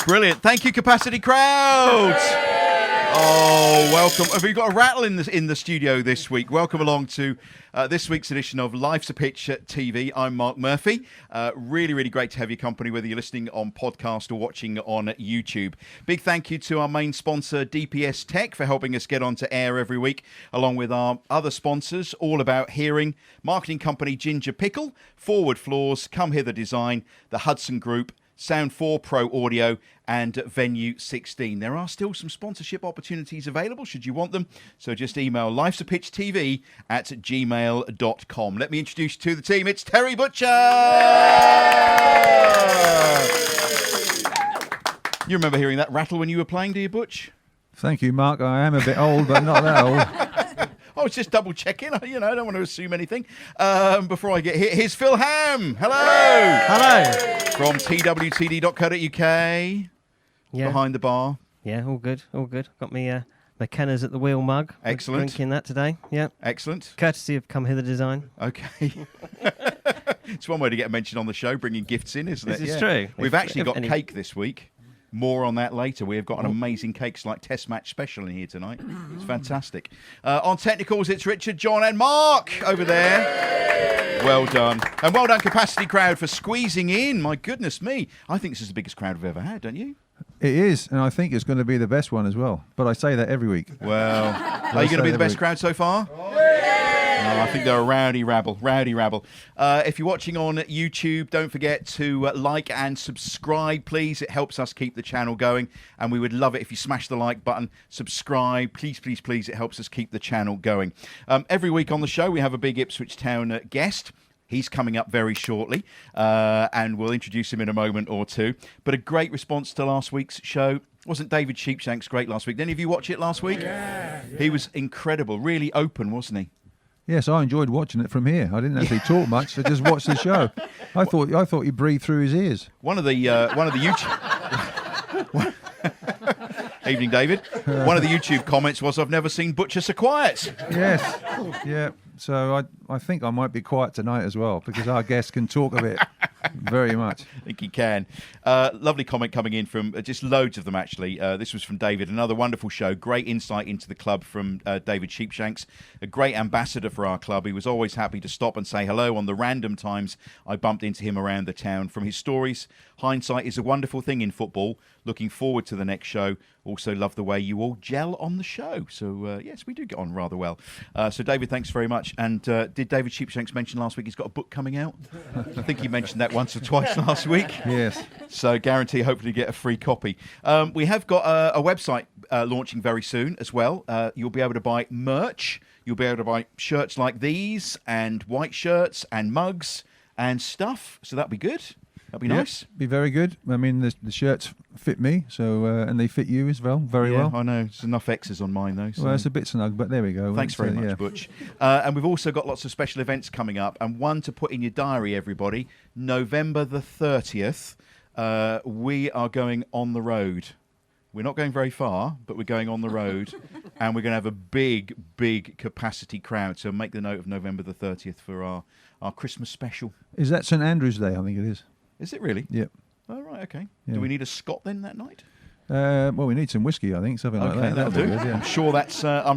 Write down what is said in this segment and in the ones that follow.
Brilliant. Thank you, Capacity Crowd. Oh, welcome. We've got a rattle in the studio this week. Welcome along to this week's edition of Life's a Pitch TV. I'm Mark Murphy. Really, really great to have your company, whether you're listening on podcast or watching on YouTube. Big thank you to our main sponsor, DPS Tech, for helping us get onto air every week, along with our other sponsors, All About Hearing, marketing company Ginger Pickle, Forward Floors, Come Hither Design, the Hudson Group, Sound 4 Pro Audio, and Venue 16. There are still some sponsorship opportunities available should you want them, so just email lifesapitchtv@gmail.com. Let me introduce you to the team. It's Terry Butcher! You remember hearing that rattle when you were playing, do you, Butch? Thank you, Mark. I am a bit old, but not that old. I was just double checking. I don't want to assume anything. Before I get here, here's Phil Ham. Hello. Hello. From twtd.co.uk. Yeah. Behind the bar. Yeah, all good. Got me McKenna's at the wheel mug. Excellent. Drinking that today. Yeah. Excellent. Courtesy of Come Hither Design. Okay. It's one way to get a mention on the show, bringing gifts in, isn't it? This is true. We've actually got cake this week. More on that later. We have got an amazing Cakes Like Test Match special in here tonight. It's fantastic. On technicals, it's Richard, John and Mark over there. Well done. And well done, Capacity Crowd, for squeezing in. My goodness me. I think this is the biggest crowd we've ever had, don't you? It is, and I think it's going to be the best one as well. But I say that every week. Well, are you going to be the best crowd so far? I think they're a rowdy rabble. If you're watching on YouTube, don't forget to like and subscribe, please. It helps us keep the channel going, and we would love it if you smash the like button, subscribe, please. It helps us keep the channel going. Every week on the show, we have a big Ipswich Town guest. He's coming up very shortly, and we'll introduce him in a moment or two. But a great response to last week's show. Wasn't David Sheepshanks great last week? Did any of you watch it last week? Yeah. He was incredible, really open, wasn't he? Yes, I enjoyed watching it from here. I didn't actually talk much. I just watched the show. I thought he breathed through his ears. One of the YouTube. Evening, David. One of the YouTube comments was, "I've never seen Butcher so quiet." Yes. Yeah. So I think I might be quiet tonight as well, because our guest can talk a bit. Very much. I think he can. Lovely comment coming in from just loads of them, actually. This was from David. Another wonderful show. Great insight into the club from David Sheepshanks. A great ambassador for our club. He was always happy to stop and say hello on the random times I bumped into him around the town. From his stories, hindsight is a wonderful thing in football. Looking forward to the next show. Also love the way you all gel on the show. So, yes, we do get on rather well. So, David, thanks very much. And did David Sheepshanks mention last week he's got a book coming out? I think he mentioned that once or twice last week. Yes. So guarantee hopefully get a free copy. We have got a website launching very soon as well. You'll be able to buy merch. You'll be able to buy shirts like these and white shirts and mugs and stuff. So that'd be good. That'd be nice. Be very good. I mean, the shirts fit me, so and they fit you as well, very well. I know. There's enough X's on mine, though. So. Well, it's a bit snug, but there we go. Thanks very much, Butch. And we've also got lots of special events coming up, and one to put in your diary, everybody. November the 30th, we are going on the road. We're not going very far, but we're going on the road, and we're going to have a big capacity crowd. So make the note of November the 30th for our Christmas special. Is that St Andrew's Day? I think it is. Is it really? Yep. Oh, right, okay. Yeah. Do we need a Scot then that night? Well, we need some whiskey, I think, something like that. That'll do. Good, yeah. I'm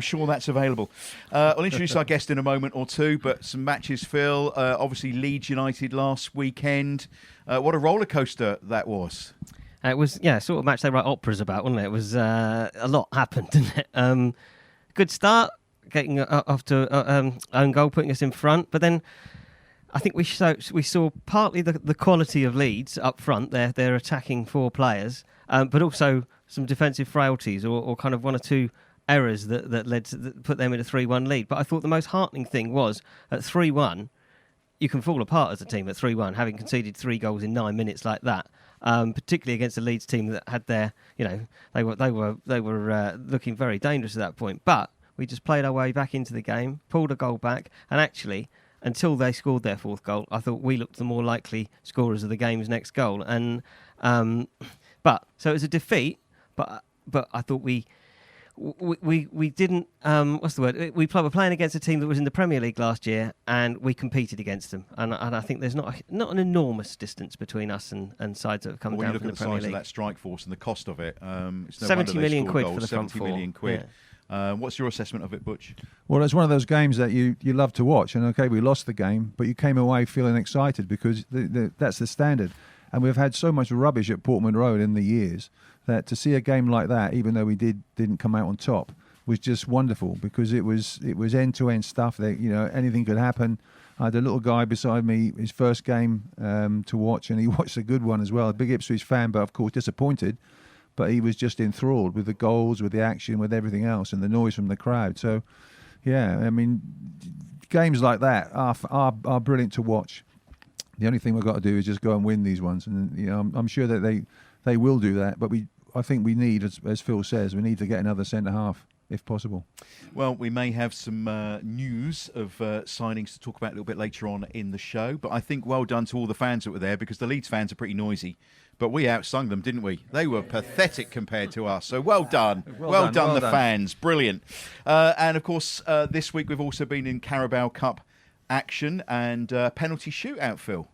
sure that's available. I'll introduce our guest in a moment or two, but some matches, Phil. Obviously, Leeds United last weekend. What a roller coaster that was. It was, sort of match they write operas about, wasn't it? It was a lot happened, didn't it? Good start, getting off to own goal, putting us in front, but then I think we saw partly the quality of Leeds up front. They're attacking four players, but also some defensive frailties or kind of one or two errors that led to put them in a 3-1 lead. But I thought the most heartening thing was at 3-1, you can fall apart as a team at 3-1, having conceded 3 goals in 9 minutes like that. Particularly against a Leeds team that had their, they were looking very dangerous at that point. But we just played our way back into the game, pulled a goal back, and actually, until they scored their 4th goal, I thought we looked the more likely scorers of the game's next goal. And so it was a defeat, but I thought we we didn't what's the word? We were playing against a team that was in the Premier League last year, and we competed against them. And I think there's not an enormous distance between us and sides that have come When down you look from at the the Premier size of League. that strike force and the cost of it, it's no 70 wonder they million score quid goals. for the front 70 million four. quid. What's your assessment of it, Butch? Well, it's one of those games that you love to watch. And okay, we lost the game, but you came away feeling excited because that's the standard. And we've had so much rubbish at Portman Road in the years that to see a game like that, even though we didn't come out on top, was just wonderful because it was end-to-end stuff that, you know, anything could happen. I had a little guy beside me, his first game to watch, and he watched a good one as well. A big Ipswich fan, but of course disappointed. But he was just enthralled with the goals, with the action, with everything else, and the noise from the crowd. So, yeah, I mean, games like that are brilliant to watch. The only thing we've got to do is just go and win these ones, and you know, I'm sure that they will do that. But I think we need, as Phil says, we need to get another centre half if possible. Well, we may have some news of signings to talk about a little bit later on in the show. But I think well done to all the fans that were there, because the Leeds fans are pretty noisy. But we outsung them, didn't we? They were pathetic compared to us. So well done. Well done, the fans. Brilliant. And, of course, this week we've also been in Carabao Cup action and penalty shootout, Phil.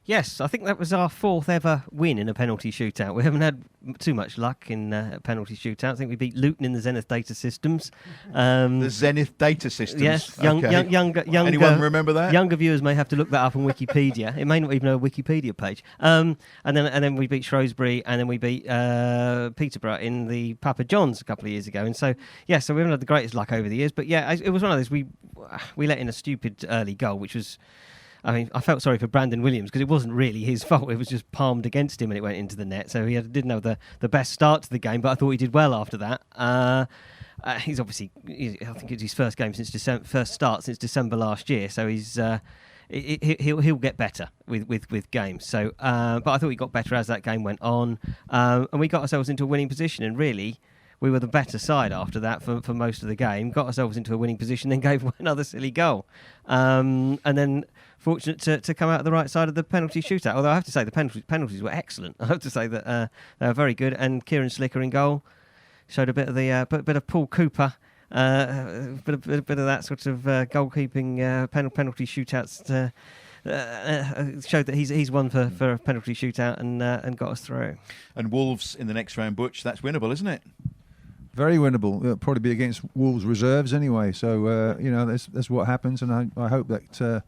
Yes, I think that was our 4th ever win in a penalty shootout. We haven't had too much luck in penalty shootouts. I think we beat Luton in the Zenith Data Systems. The Zenith Data Systems. Yes, younger. Anyone remember that? Younger viewers may have to look that up on Wikipedia. It may not even know a Wikipedia page. And then we beat Shrewsbury, and then we beat Peterborough in the Papa John's a couple of years ago. And so we haven't had the greatest luck over the years. But yeah, it was one of those. We let in a stupid early goal, which was. I mean, I felt sorry for Brandon Williams because it wasn't really his fault. It was just palmed against him and it went into the net. So he didn't have the best start to the game, but I thought he did well after that. He's obviously, I think it's his first game since first start since December last year. So he'll get better with games. So, but I thought he got better as that game went on, and we got ourselves into a winning position. And really, we were the better side after that for most of the game. Got ourselves into a winning position, then gave another silly goal, and then. Fortunate to come out the right side of the penalty shootout. Although I have to say the penalties were excellent. I have to say that they were very good. And Kieran Slicker in goal showed a bit of the bit of Paul Cooper, bit of that sort of goalkeeping penalty shootouts. Showed that he's won for a penalty shootout and got us through. And Wolves in the next round, Butch. That's winnable, isn't it? Very winnable. It'll probably be against Wolves reserves anyway. So you know that's what happens, and I hope that.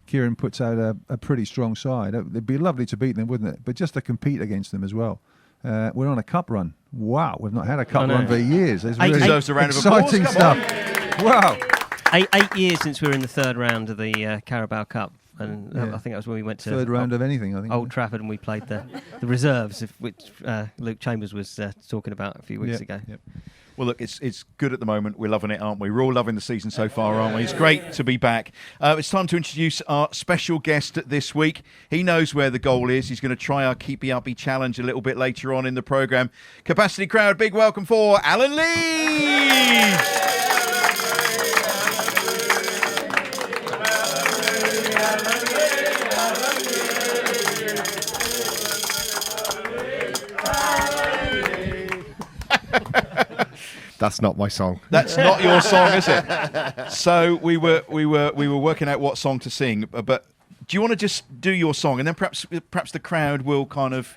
Kieran puts out a pretty strong side. It'd be lovely to beat them, wouldn't it? But just to compete against them as well. We're on a cup run. Wow, we've not had a cup run for years. It's really deserves a round of applause. exciting stuff. Wow. 8 years since we were in the 3rd round of the Carabao Cup. And I think that was when we went to 3rd round of anything, I think. Old Trafford, and we played the reserves, which Luke Chambers was talking about a few weeks ago. Yep. Well, look, it's good at the moment. We're loving it, aren't we? We're all loving the season so far, aren't we? It's great to be back. It's time to introduce our special guest this week. He knows where the goal is. He's going to try our Keepy Uppy challenge a little bit later on in the programme. Capacity crowd, big welcome for Alan Leeds! That's not my song. That's not your song, is it? So we were working out what song to sing. But do you want to just do your song, and then perhaps the crowd will kind of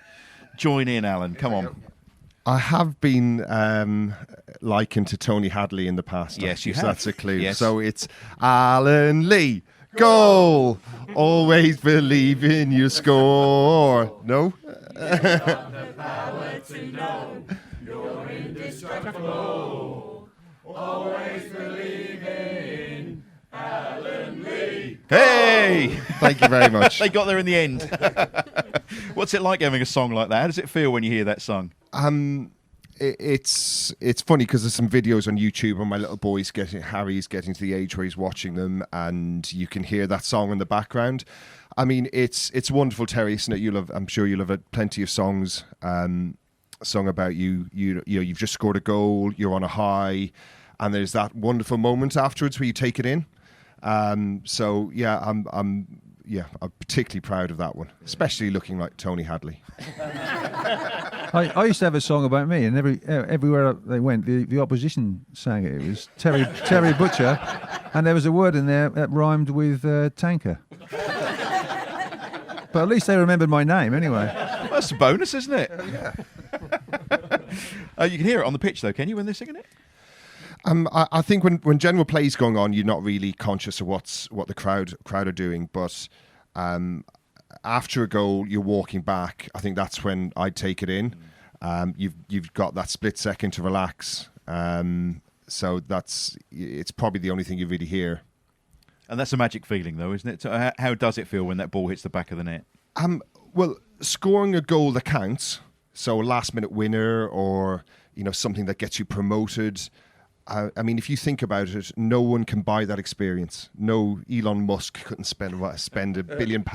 join in? Alan, come on. I have been likened to Tony Hadley in the past. Yes, you so have. That's a clue. Yes. So it's Alan Lee. Goal! Always believe in your score. No? The power to know you're indestructible. Always believe in Alan Lee. Hey! Thank you very much. They got there in the end. What's it like having a song like that? How does it feel when you hear that song? It's funny because there's some videos on YouTube and my little boy's Harry's getting to the age where he's watching them, and you can hear that song in the background. I mean, it's wonderful, Terry, isn't it? I'm sure you'll have had plenty of songs sung about you've just scored a goal, you're on a high, and there's that wonderful moment afterwards where you take it in. So yeah, I'm particularly proud of that one, especially looking like Tony Hadley. I used to have a song about me, and everywhere they went, the opposition sang it. It was Terry Butcher, and there was a word in there that rhymed with tanker. But at least they remembered my name anyway. Well, that's a bonus, isn't it? Yeah. You can hear it on the pitch, though, can you, when they're singing it? I think when general play's going on, you're not really conscious of what the crowd are doing. But after a goal, you're walking back. I think that's when I'd take it in. You've got that split second to relax. So it's probably the only thing you really hear. And that's a magic feeling, though, isn't it? So how does it feel when that ball hits the back of the net? Well, scoring a goal that counts, so a last-minute winner or something that gets you promoted. I mean, if you think about it, no one can buy that experience. No, Elon Musk couldn't spend £1 billion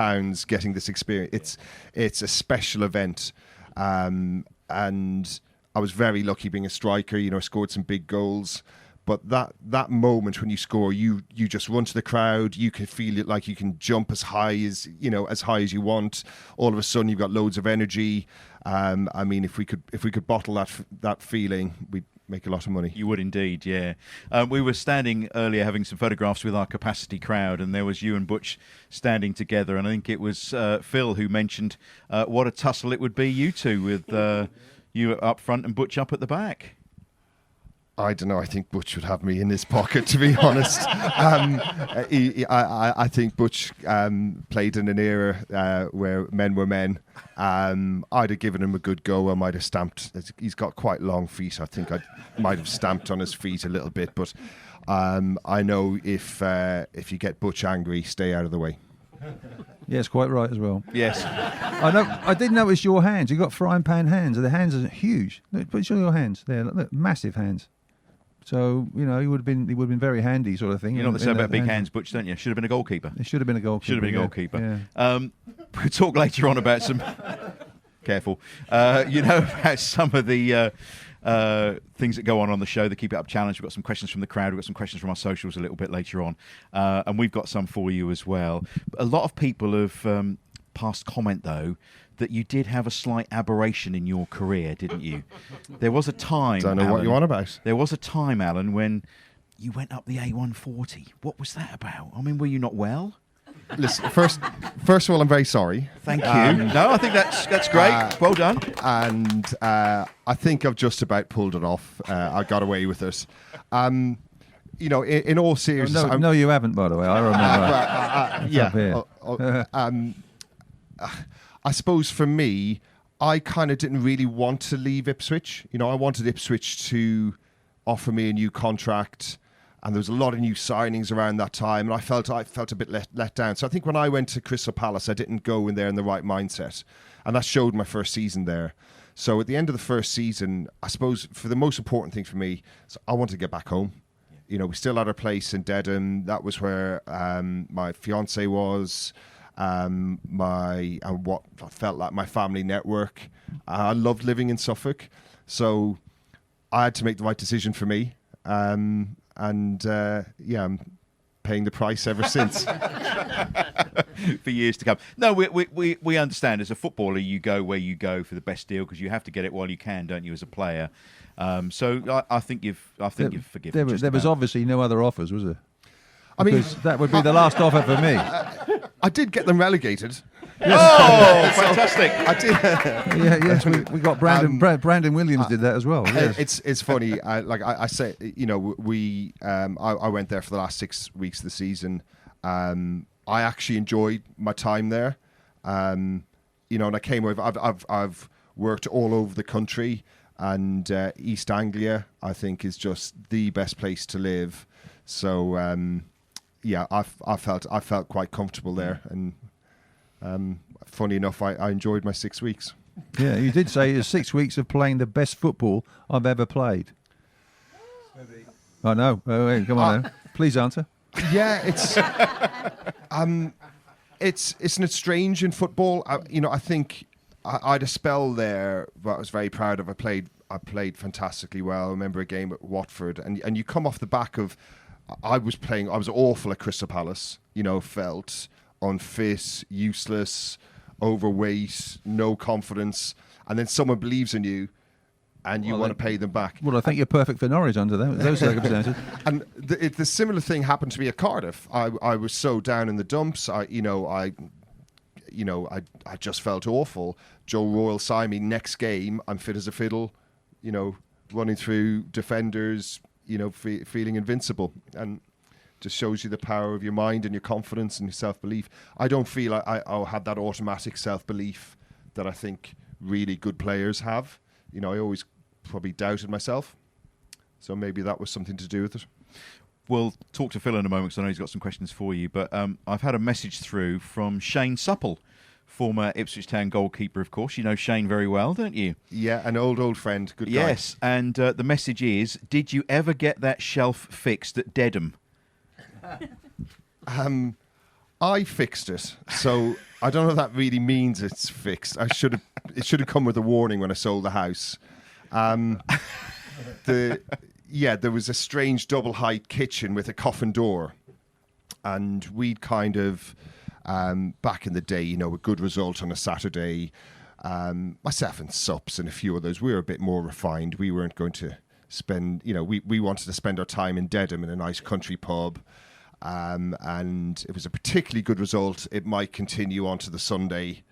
getting this experience. It's a special event, and I was very lucky being a striker. I scored some big goals. But that moment when you score, you just run to the crowd. You can feel it, like you can jump as high as you want. All of a sudden, you've got loads of energy. I mean, if we could bottle that feeling, we'd make a lot of money. You would indeed, yeah. We were standing earlier having some photographs with our capacity crowd, and there was you and Butch standing together. And I think it was Phil who mentioned what a tussle it would be, you two, with you up front and Butch up at the back. I don't know. I think Butch would have me in his pocket, to be honest. I think Butch played in an era where men were men. I'd have given him a good go. I might have stamped. He's got quite long feet. I think I might have stamped on his feet a little bit. But I know if you get Butch angry, stay out of the way. Yes, quite right as well. Yes. I did notice your hands. You got frying pan hands. The hands are huge. Look, show your hands. They're look, massive hands. So, he would have been very handy, sort of thing. You know what they say about big hands, Butch, don't you? Should have been a goalkeeper. It should have been a goalkeeper. Should have been a goalkeeper. Yeah. We'll talk later on about some... Careful. About some of the things that go on the show, the Keep It Up Challenge. We've got some questions from the crowd. We've got some questions from our socials a little bit later on. And we've got some for you as well. A lot of people have passed comment, though, that you did have a slight aberration in your career, didn't you? There was a time... Don't know what you're on about. There was a time, Alan, when you went up the A140. What was that about? I mean, were you not well? Listen, first of all, I'm very sorry. Thank you. No, I think that's great. Well done. And I think I've just about pulled it off. I got away with it. In all seriousness... No, you haven't, by the way. I remember. I suppose for me, I kind of didn't really want to leave Ipswich. I wanted Ipswich to offer me a new contract, and there was a lot of new signings around that time, and I felt a bit let down. So I think when I went to Crystal Palace, I didn't go in there in the right mindset, and that showed my first season there. So at the end of the first season, I suppose for the most important thing for me, I wanted to get back home. We still had our place in Dedham. That was where my fiance was. What I felt like my family network. I loved living in Suffolk, so I had to make the right decision for me. I'm paying the price ever since. For years to come. No, we understand. As a footballer, you go where you go for the best deal because you have to get it while you can, don't you? As a player, so I think you've forgiven. There was obviously no other offers, was there? Because that would be the last offer for me. I did get them relegated. Oh, fantastic! I did. Yes, we got Brandon Williams did that as well. Yes. It's funny. I say, I went there for the last 6 weeks of the season. I actually enjoyed my time there. And I came over. I've worked all over the country, and East Anglia, I think, is just the best place to live. So I felt quite comfortable there, and funny enough, I enjoyed my 6 weeks. Yeah, you did say it's 6 weeks of playing the best football I've ever played. I know. Oh, hey, come on, now. Please answer. Yeah, it's strange in football. I think I had a spell there that I was very proud of. I played fantastically well. I remember a game at Watford, and you come off the back of. I was awful at Crystal Palace. Felt unfit, useless, overweight, no confidence. and then someone believes in you, and you want to pay them back. Well, I think you're perfect for Norwich under those circumstances. And the similar thing happened to me at Cardiff. I was so down in the dumps. I just felt awful. Joe Royal signed me. Next game, I'm fit as a fiddle. Running through defenders. Feeling invincible, and just shows you the power of your mind and your confidence and your self-belief. I don't feel I'll have that automatic self-belief that I think really good players have. I always probably doubted myself. So maybe that was something to do with it. We'll talk to Phil in a moment because I know he's got some questions for you. But I've had a message through from Shane Supple, former Ipswich Town goalkeeper, of course. You know Shane very well, don't you? Yeah, an old friend. Good guy. Yes, and the message is, did you ever get that shelf fixed at Dedham? I fixed it, so I don't know if that really means it's fixed. It should have come with a warning when I sold the house. There was a strange double height kitchen with a coffin door, and we'd kind of back in the day, a good result on a Saturday. Myself and Sups and a few others, we were a bit more refined. We weren't going to spend, we wanted to spend our time in Dedham in a nice country pub. And it was a particularly good result. It might continue on to the Sunday,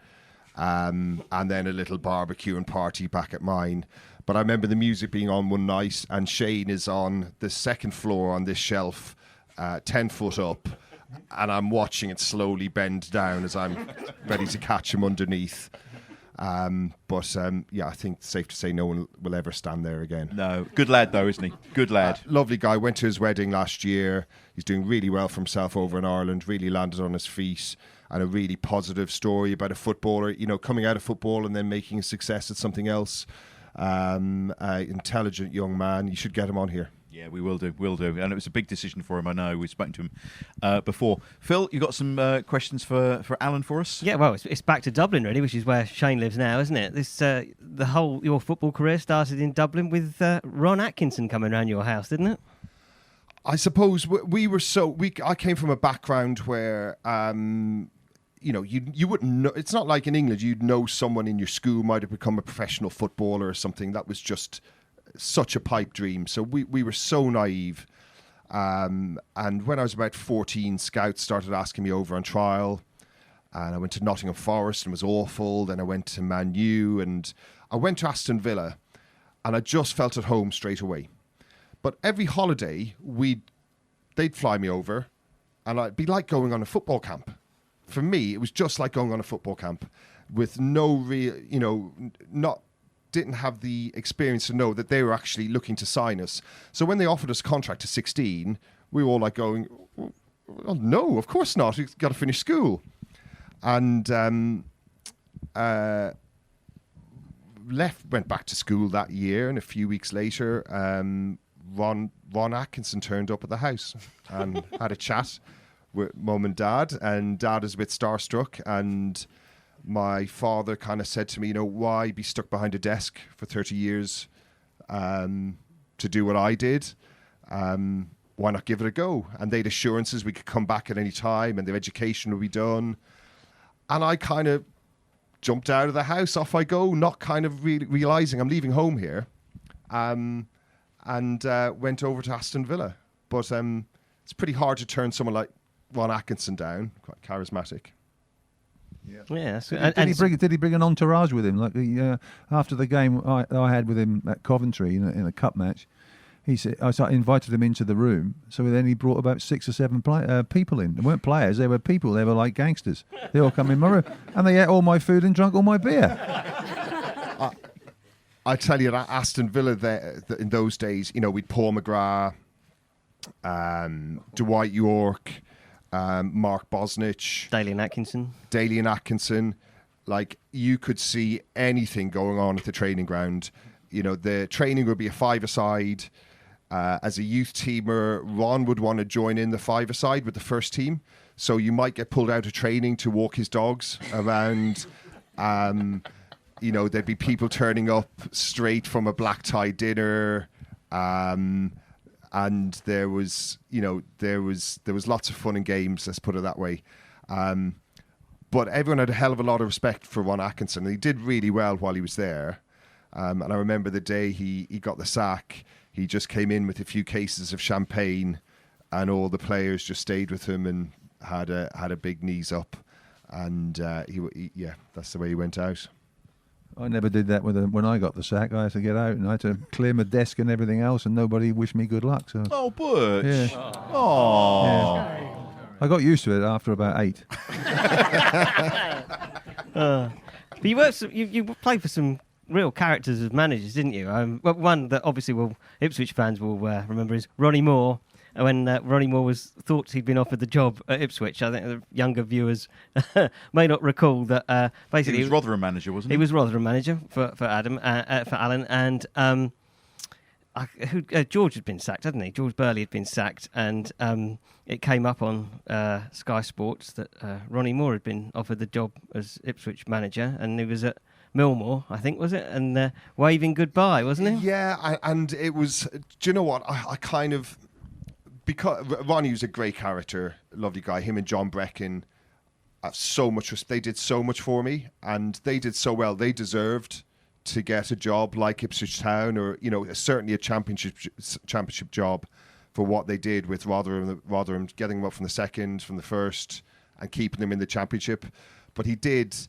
and then a little barbecue and party back at mine. But I remember the music being on one night, and Shane is on the second floor on this shelf, 10 foot up, and I'm watching it slowly bend down as I'm ready to catch him underneath. But I think it's safe to say no one will ever stand there again. No. Good lad, though, isn't he? Good lad. Lovely guy. Went to his wedding last year. He's doing really well for himself over in Ireland, really landed on his feet, and a really positive story about a footballer, coming out of football and then making a success at something else. Intelligent young man. You should get him on here. Yeah, we will do. And it was a big decision for him, I know. We've spoken to him before. Phil, you got some questions for Alan for us? Yeah, well, it's back to Dublin, really, which is where Shane lives now, isn't it? Your football career started in Dublin with Ron Atkinson coming around your house, didn't it? I suppose I came from a background where, you wouldn't know. It's not like in England, you'd know someone in your school might have become a professional footballer or something. That was just such a pipe dream. So we were so naive. And when I was about 14, scouts started asking me over on trial. And I went to Nottingham Forest and it was awful. Then I went to Man U and I went to Aston Villa. And I just felt at home straight away. But every holiday, they'd fly me over and it'd be like going on a football camp. For me, it was just like going on a football camp with no real, didn't have the experience to know that they were actually looking to sign us. So when they offered us a contract to 16, we were all like going, well, no, of course not. We've got to finish school. And went back to school that year, and a few weeks later, Ron Atkinson turned up at the house and had a chat with Mum and Dad, and Dad is a bit starstruck, and my father kind of said to me, why be stuck behind a desk for 30 years to do what I did? Why not give it a go? And they'd assurances we could come back at any time and their education would be done. And I kind of jumped out of the house, off I go, not kind of realising I'm leaving home here, and went over to Aston Villa. But it's pretty hard to turn someone like Ron Atkinson down, quite charismatic. Yeah. Did he bring an entourage with him? Like after the game I had with him at Coventry in a cup match, he said I invited him into the room. So then he brought about 6 or 7 people in. They weren't players; they were people. They were like gangsters. They all come in my room and they ate all my food and drank all my beer. I tell you, that Aston Villa in those days, we'd Paul McGrath, Dwight York. Mark Bosnich, Daly and Atkinson. Like, you could see anything going on at the training ground. The training would be a five-a-side. As a youth teamer, Ron would want to join in the five-a-side with the first team. So you might get pulled out of training to walk his dogs around. There'd be people turning up straight from a black tie dinner. And there was lots of fun and games. Let's put it that way. But everyone had a hell of a lot of respect for Ron Atkinson. He did really well while he was there. And I remember the day he got the sack, he just came in with a few cases of champagne, and all the players just stayed with him and had a big knees up. And yeah, that's the way he went out. I never did that when I got the sack. I had to get out and I had to clear my desk and everything else, and nobody wished me good luck. So Oh, Butch. Yeah. Oh. Yeah. I got used to it after about 8. But you played for some real characters as managers, didn't you? Well, one that obviously Ipswich fans will remember is Ronnie Moore. When Ronnie Moore was thought he'd been offered the job at Ipswich, I think the younger viewers may not recall that basically He was Rotherham manager, wasn't he? He was Rotherham manager for Alan, and George had been sacked, hadn't he? George Burley had been sacked, and it came up on Sky Sports that Ronnie Moore had been offered the job as Ipswich manager, and he was at Millmore, I think, was it? And waving goodbye, wasn't he? Yeah, and it was. Do you know what? I kind of, because Ronnie was a great character, lovely guy. Him and John Brecken, so much. They did so much for me, and they did so well. They deserved to get a job like Ipswich Town, or certainly a championship job for what they did with Rotherham, getting them up from the second, from the first, and keeping them in the championship. But he did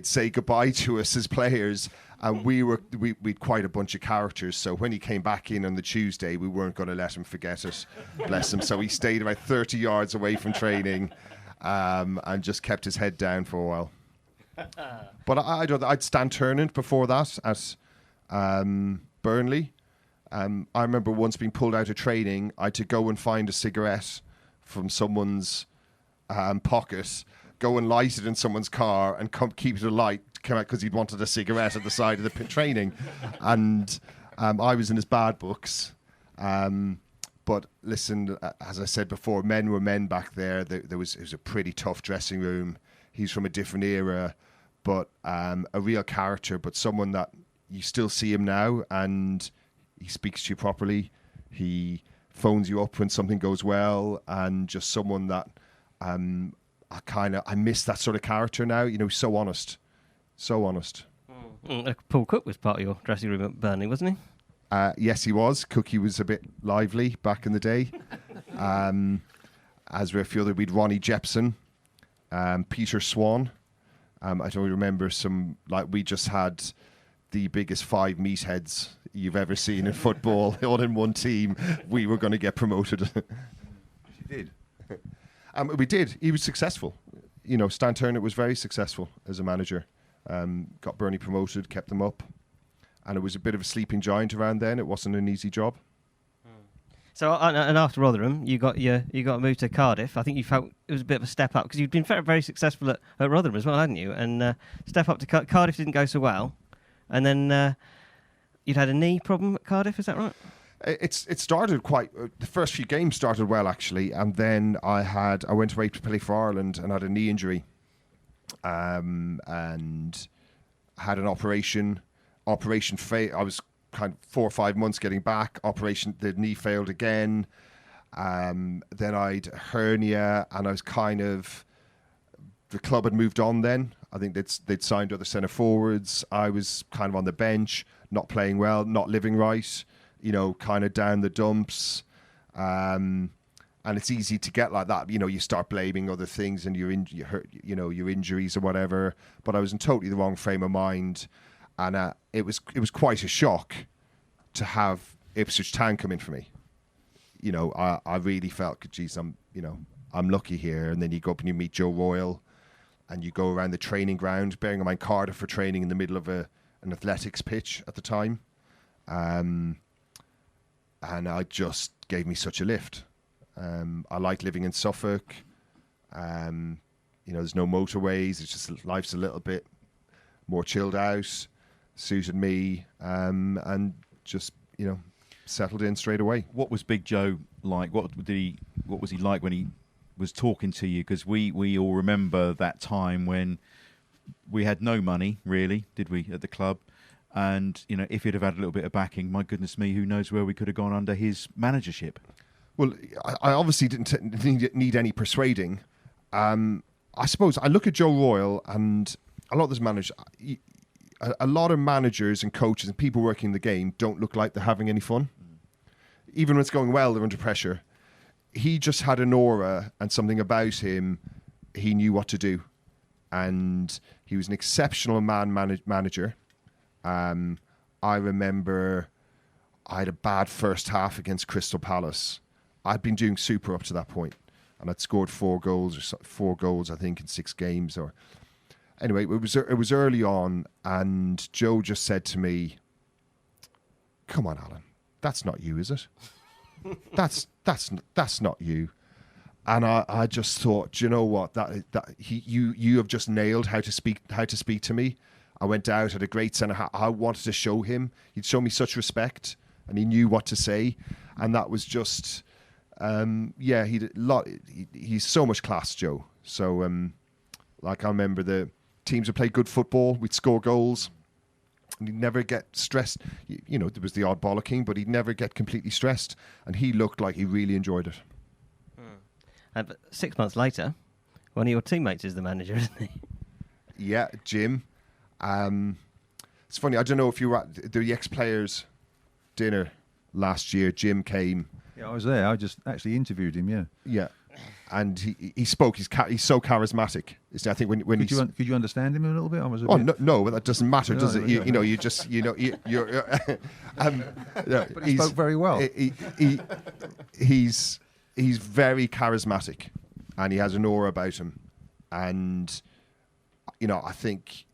say goodbye to us as players, and we'd quite a bunch of characters. So when he came back in on the Tuesday, we weren't going to let him forget it. Bless him. So he stayed about 30 yards away from training, and just kept his head down for a while. But I'd Stan Turnant before that at Burnley. I remember once being pulled out of training. I had to go and find a cigarette from someone's pocket, go and light it in someone's car, and keep it alight to come out because he'd wanted a cigarette at the side of the training. And I was in his bad books. But listen, as I said before, men were men back there. It was a pretty tough dressing room. He's from a different era, but a real character, but someone that you still see him now, and he speaks to you properly. He phones you up when something goes well, and just someone that I miss that sort of character now. So honest. So honest. Paul Cook was part of your dressing room at Burnley, wasn't he? Yes, he was. Cookie was a bit lively back in the day. As were a few other, we'd Ronnie Jepson, Peter Swan. I don't remember we just had the biggest 5 meatheads you've ever seen in football, all in one team. We were going to get promoted. You did. We did. He was successful. Stan Turnant was very successful as a manager. Got Burnley promoted, kept them up. And it was a bit of a sleeping giant around then. It wasn't an easy job. So, and after Rotherham, you got moved to Cardiff. I think you felt it was a bit of a step up because you'd been very, very successful at Rotherham as well, hadn't you? And step up to Cardiff didn't go so well. And then you'd had a knee problem at Cardiff, is that right? It started the first few games started well, actually. And then I went away to play for Ireland and had a knee injury. And had an operation. Operation failed. I was kind of 4 or 5 months getting back. The knee failed again. Then I'd hernia, and I was the club had moved on then. I think they'd signed other centre forwards. I was kind of on the bench, not playing well, not living right, kind of down the dumps. And it's easy to get like that. You start blaming other things and you hurt, your injuries or whatever. But I was in totally the wrong frame of mind. And it was quite a shock to have Ipswich Town come in for me. I really felt, geez, I'm lucky here. And then you go up and you meet Joe Royal, and you go around the training ground, bearing in mind Cardiff for training in the middle of an athletics pitch at the time. And it just gave me such a lift. I like living in Suffolk. There's no motorways. It's just life's a little bit more chilled out. Suited me, and just settled in straight away. What was Big Joe like? What was he like when he was talking to you? Because we all remember that time when we had no money, really, did we, at the club? And if he'd have had a little bit of backing, my goodness me, who knows where we could have gone under his managership? Well, I obviously didn't need any persuading. I suppose I look at Joe Royle and a lot of those managers. A lot of managers and coaches and people working in the game don't look like they're having any fun. Even when it's going well, they're under pressure. He just had an aura and something about him. He knew what to do. And he was an exceptional manager. I remember I had a bad first half against Crystal Palace. I'd been doing super up to that point, and I'd scored 4 goals, I think, in 6 games. Or anyway, it was early on, and Joe just said to me, "Come on, Alan, that's not you, is it? that's not you." And I just thought, do you know what? You have just nailed how to speak to me. I went out, had a great centre half. I wanted to show him. He'd show me such respect, and he knew what to say. And that was just, he's so much class, Joe. So, I remember the teams would play good football. We'd score goals, and he'd never get stressed. You know, there was the odd bollocking, but he'd never get completely stressed. And he looked like he really enjoyed it. But 6 months later, one of your teammates is the manager, isn't he? Yeah, Jim. It's funny, I don't know if you were at the ex-players dinner last year. Jim came. Yeah, I was there. I just actually interviewed him, yeah. Yeah. And he spoke. He's so charismatic. I think when could you understand him a little bit? I was. No, but that doesn't matter, does it? Yeah. You just you're. But he spoke very well. He's very charismatic, and he has an aura about him, and I think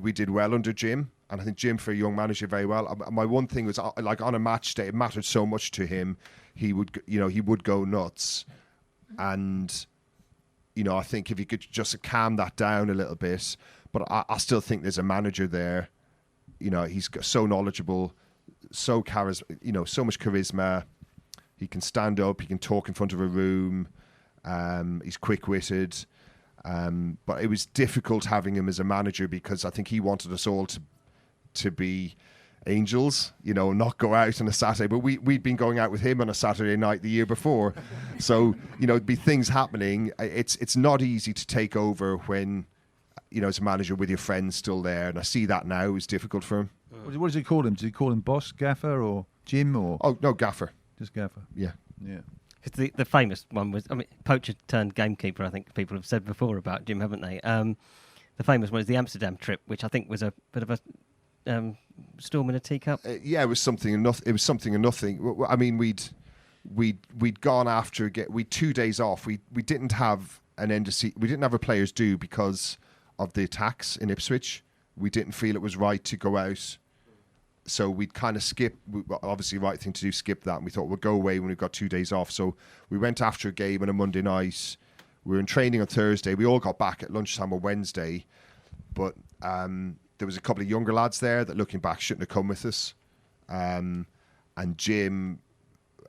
we did well under Jim, and I think Jim, for a young manager, very well. My one thing was, like, on a match day, it mattered so much to him. He would go nuts, and I think if he could just calm that down a little bit. But I still think there's a manager there. He's so knowledgeable, so so much charisma. He can stand up. He can talk in front of a room. He's quick-witted. But it was difficult having him as a manager because I think he wanted us all to be angels, not go out on a Saturday. But we'd been going out with him on a Saturday night the year before. So, there'd be things happening. It's not easy to take over when, as a manager with your friends still there. And I see that now is difficult for him. What does he call him? Does he call him boss, gaffer, or Jim, or? Oh, no, gaffer. Just gaffer. Yeah. Yeah. Because the famous one was, poacher turned gamekeeper, I think people have said before about Jim, haven't they? The famous one is the Amsterdam trip, which I think was a bit of a storm in a teacup. Yeah, it was something and nothing. It was something and nothing. I mean, we'd gone after we 2 days off. We didn't have an end of season. We didn't have a players due because of the attacks in Ipswich. We didn't feel it was right to go out. So we'd kind of skip, obviously right thing to do, skip that. And we thought we'll go away when we've got 2 days off. So we went after a game on a Monday night. We were in training on Thursday. We all got back at lunchtime on Wednesday. But there was a couple of younger lads there that, looking back, shouldn't have come with us. And Jim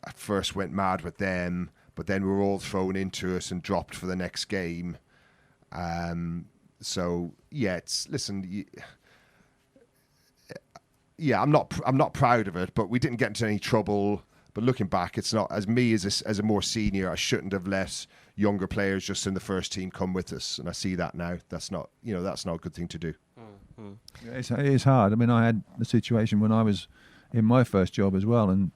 at first went mad with them. But then we were all thrown into it and dropped for the next game. So, yeah, yeah, I'm not proud of it, but we didn't get into any trouble. But looking back, it's not as me as a more senior. I shouldn't have let younger players just in the first team come with us, and I see that now. That's not a good thing to do. Yeah, it is hard. I mean, I had a situation when I was in my first job as well, and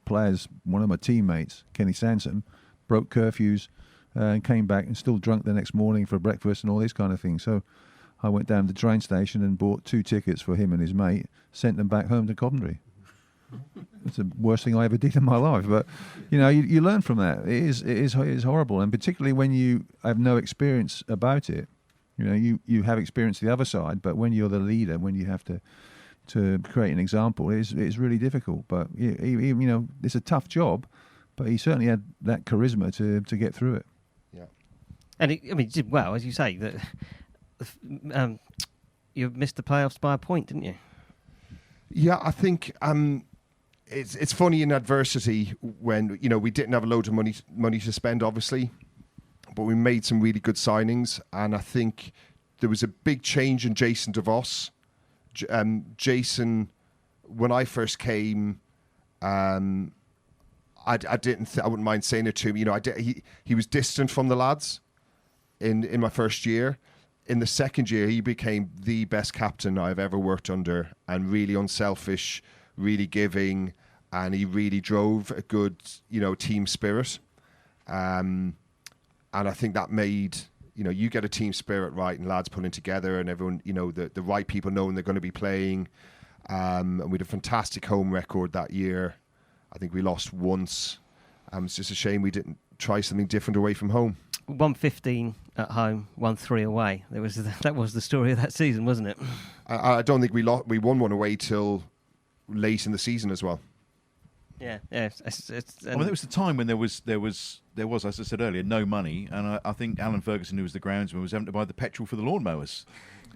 one of my teammates, Kenny Sansom, broke curfews and came back and still drunk the next morning for breakfast and all these kind of things. So I went down to the train station and bought 2 tickets for him and his mate, sent them back home to Coventry. It's the worst thing I ever did in my life. But, you learn from that. It is horrible. And particularly when you have no experience about it. You have experience the other side, but when you're the leader, when you have to create an example, it's really difficult. But, it's a tough job, but he certainly had that charisma to get through it. Yeah. And he did well, as you say, that... you missed the playoffs by a point, didn't you? Yeah, I think it's funny in adversity when we didn't have a load of money to spend, obviously, but we made some really good signings, and I think there was a big change in Jason DeVos. Jason, when I first came, I wouldn't mind saying it to him. He was distant from the lads. in my first year. In the second year, he became the best captain I've ever worked under, and really unselfish, really giving, and he really drove a good, team spirit. And I think that made, you get a team spirit right, and lads pulling together, and everyone, the right people knowing they're going to be playing. And we had a fantastic home record that year. I think we lost once. It's just a shame we didn't try something different away from home. 115 at home, 1-3 away. That was the story of that season, wasn't it? I don't think we won one away till late in the season as well. Yeah. It was the time when there was, as I said earlier, no money, and I think Alan Ferguson, who was the groundsman, was having to buy the petrol for the lawnmowers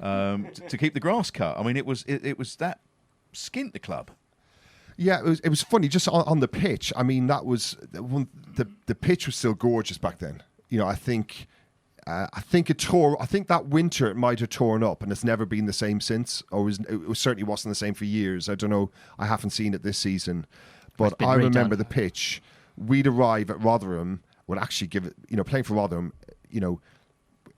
to keep the grass cut. I mean, it was that skint the club. Yeah, it was funny just on the pitch. I mean, that was the pitch was still gorgeous back then. I think it tore. I think that winter it might have torn up, and it's never been the same since. Or it certainly wasn't the same for years. I don't know. I haven't seen it this season, but I remember the pitch. We'd arrive at Rotherham. Would actually give it. Playing for Rotherham.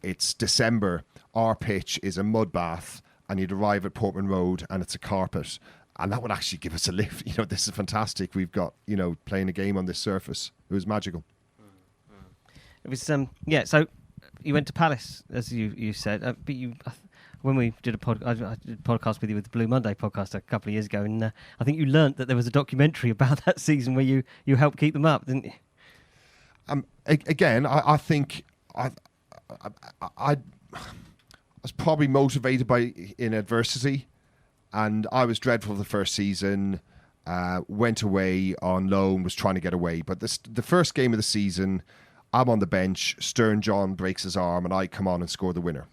It's December. Our pitch is a mud bath, and you'd arrive at Portman Road, and it's a carpet. And that would actually give us a lift. This is fantastic. We've got, playing a game on this surface. It was magical. It was, so you went to Palace, as you said, but when we did I did a podcast with you with the Blue Monday podcast a couple of years ago, and I think you learnt that there was a documentary about that season where you helped keep them up, didn't you? Again, I think I was probably motivated by in adversity. And I was dreadful the first season, went away on loan, was trying to get away. But the first game of the season, I'm on the bench, Stern John breaks his arm, and I come on and score the winner.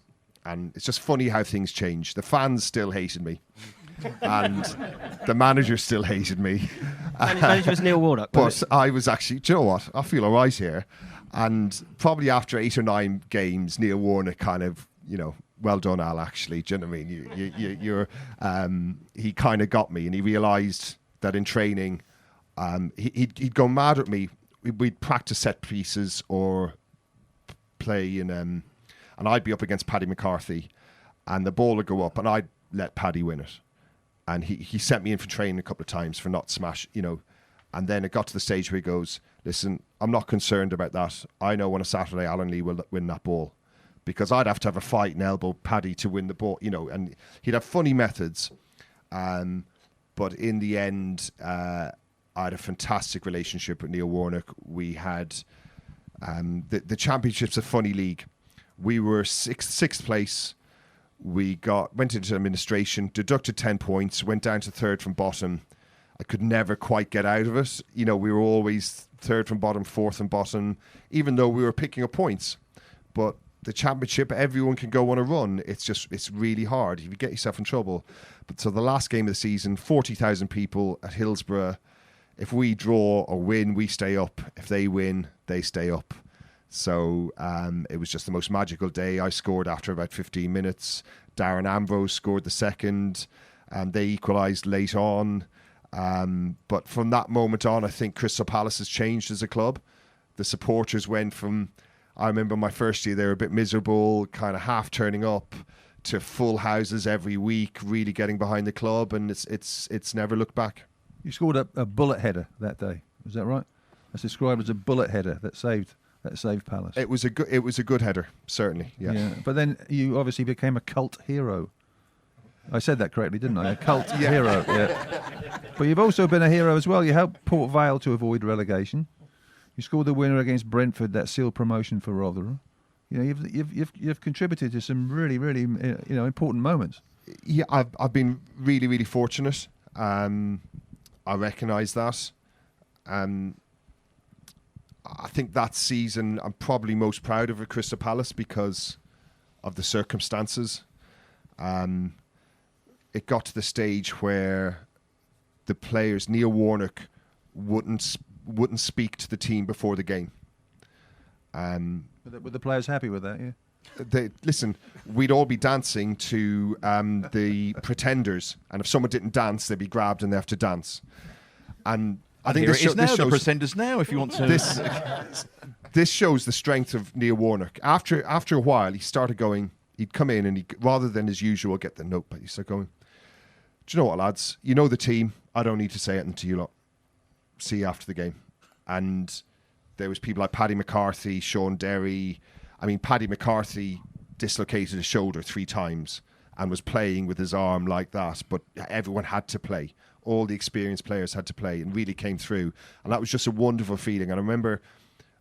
And it's just funny how things change. The fans still hated me, and the manager still hated me. Manager was Neil Warnock. But I was actually, do you know what? I feel all right here. And probably after 8 or 9 games, Neil Warnock kind of, well done, Al, actually. Do you know what I mean? He kind of got me, and he realised that in training, he'd go mad at me. We'd practice set pieces or play and I'd be up against Paddy McCarthy, and the ball would go up, and I'd let Paddy win it. And he sent me in for training a couple of times for not smash, And then it got to the stage where he goes, listen, I'm not concerned about that. I know on a Saturday Alan Lee will win that ball. Because I'd have to have a fight and elbow Paddy to win the ball, and he'd have funny methods. But in the end, I had a fantastic relationship with Neil Warnock. We had the Championship's a funny league. We were sixth place. We went into administration, deducted 10 points, went down to third from bottom. I could never quite get out of it. We were always third from bottom, fourth from bottom, even though we were picking up points. But the Championship, everyone can go on a run. It's really hard. You get yourself in trouble. But so the last game of the season, 40,000 people at Hillsborough. If we draw or win, we stay up. If they win, they stay up. So it was just the most magical day. I scored after about 15 minutes. Darren Ambrose scored the second, and they equalised late on. But from that moment on, I think Crystal Palace has changed as a club. The supporters went from, I remember my first year, they were a bit miserable, kind of half turning up, to full houses every week, really getting behind the club, and it's never looked back. You scored a bullet header that day, was that right? That's described as a bullet header that saved Palace. It was a good header, certainly. Yeah. But then you obviously became a cult hero. I said that correctly, didn't I? A cult hero. Yeah. But you've also been a hero as well. You helped Port Vale to avoid relegation. You scored the winner against Brentford that sealed promotion for Rotherham. You've contributed to some really, really important moments. Yeah, I've been really, really fortunate. I recognise that. I think that season I'm probably most proud of at Crystal Palace because of the circumstances. It got to the stage where the players, Neil Warnock, wouldn't speak to the team before the game. Were the players happy with that? Yeah. Listen, we'd all be dancing to the Pretenders, and if someone didn't dance, they'd be grabbed and they have to dance. And I think this shows the Pretenders now. If you want to, this shows the strength of Neil Warnock. After a while, he started going. He'd come in and rather than his usual get the notepad, he'd start going, do you know what, lads? You know the team. I don't need to say anything to you lot. See you after the game. And there was people like Paddy McCarthy, Sean Derry. I mean, Paddy McCarthy dislocated his shoulder 3 times and was playing with his arm like that. But everyone had to play. All the experienced players had to play and really came through. And that was just a wonderful feeling. And I remember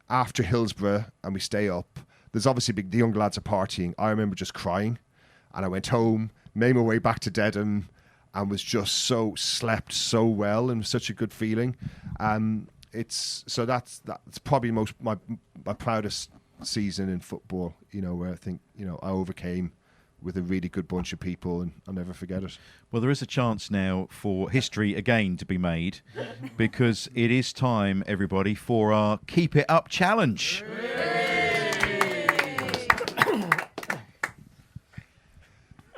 after Hillsborough and we stay up, there's obviously the young lads are partying. I remember just crying. And I went home, made my way back to Dedham, and was just slept so well and such a good feeling. That's probably my proudest season in football, where I think, I overcame with a really good bunch of people, and I'll never forget it. Well, there is a chance now for history again to be made, because it is time, everybody, for our Keep It Up challenge.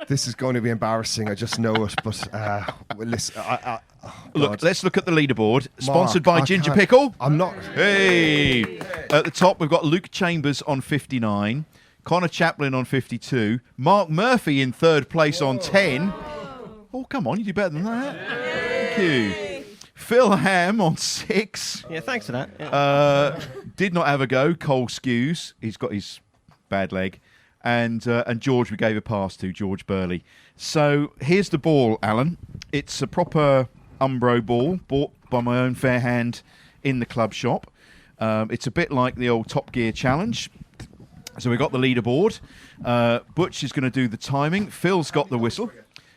This is going to be embarrassing. I just know it, but listen. Look, let's look at the leaderboard. Sponsored Mark, by I Ginger can't- Pickle. I'm not. Hey! At the top, we've got Luke Chambers on 59, Connor Chaplin on 52, Mark Murphy in 3rd place on 10. Oh, come on, you do better than that. Thank you. Phil Ham on 6. Yeah, thanks for that. Yeah. Did not have a go. Cole Skews. He's got his bad leg. And George, we gave a pass to, George Burley. So here's the ball, Alan. It's a proper Umbro ball, bought by my own fair hand in the club shop. It's a bit like the old Top Gear challenge. So we've got the leaderboard. Butch is going to do the timing. Phil's got the whistle.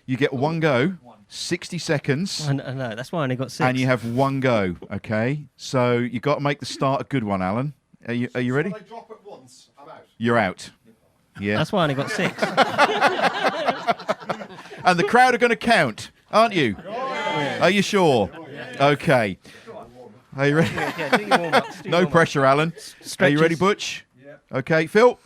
You get 1 go, 60 seconds. I know, that's why I only got 6. And you have 1 go, okay? So you've got to make the start a good one, Alan. Are you ready? If I drop it once, I'm out. You're out. Yeah. That's why I only got 6. And the crowd are going to count, aren't you? Are you sure? Okay. Are you ready? Yeah, do your warm-ups. No pressure, Alan. Are you Stretches. ready, Butch? Okay, Phil?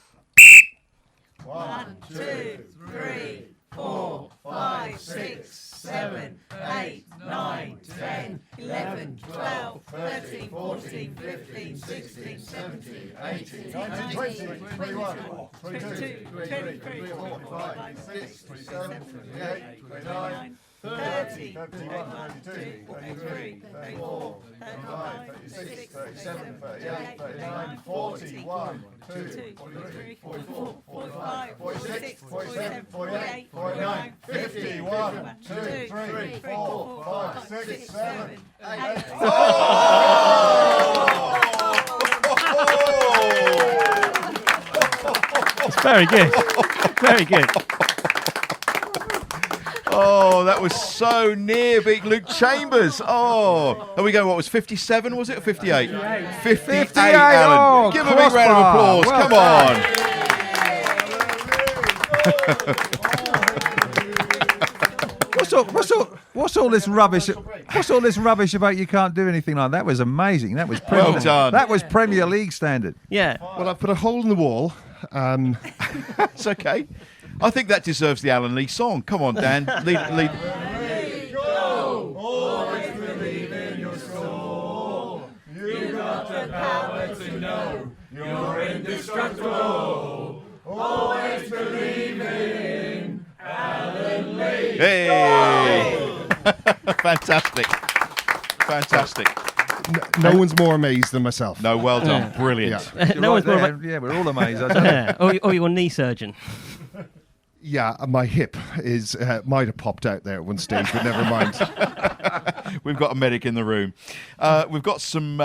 1, 2, 3, 4, 5, 6, 7, 8, 9, 10, 11, 12, 13, 14, 15, 16, 17, 18, 19, 20, 21, 22, 23, 24, 25, 26, 27, 28, 29, 30, 31, 32, 33, 34, 35, 36, 37, 38, 39, 40, 1, 2, 43, 44, 45, 46, 47, 48, 49, 50, 1, 2, 3, 4, 5, 6, 7, 8. It's very good. Very good. Oh, that was so near being Luke Chambers. Oh, there we go. What was 57? Was it or 58? 58, Alan. Oh, Give him a big round of applause. Well Come on. What's all this rubbish? What's all this rubbish about you can't do anything like that? Was amazing. That was Premier, Well done. That was Premier League standard. Yeah. Well, I put a hole in the wall. It's okay. I think that deserves the Alan Lee song. Come on, Dan. Lead. Always believe in your soul. You've got the power to know you're indestructible. Always believe in Alan Lee. Hey! Fantastic. No one's more amazed than myself. No, well done. Brilliant. Yeah. No one's more. Yeah, we're all amazed. I don't know. Yeah. Or your knee surgeon. Yeah, my hip is might have popped out there at one stage, but never mind. We've got a medic in the room. We've got some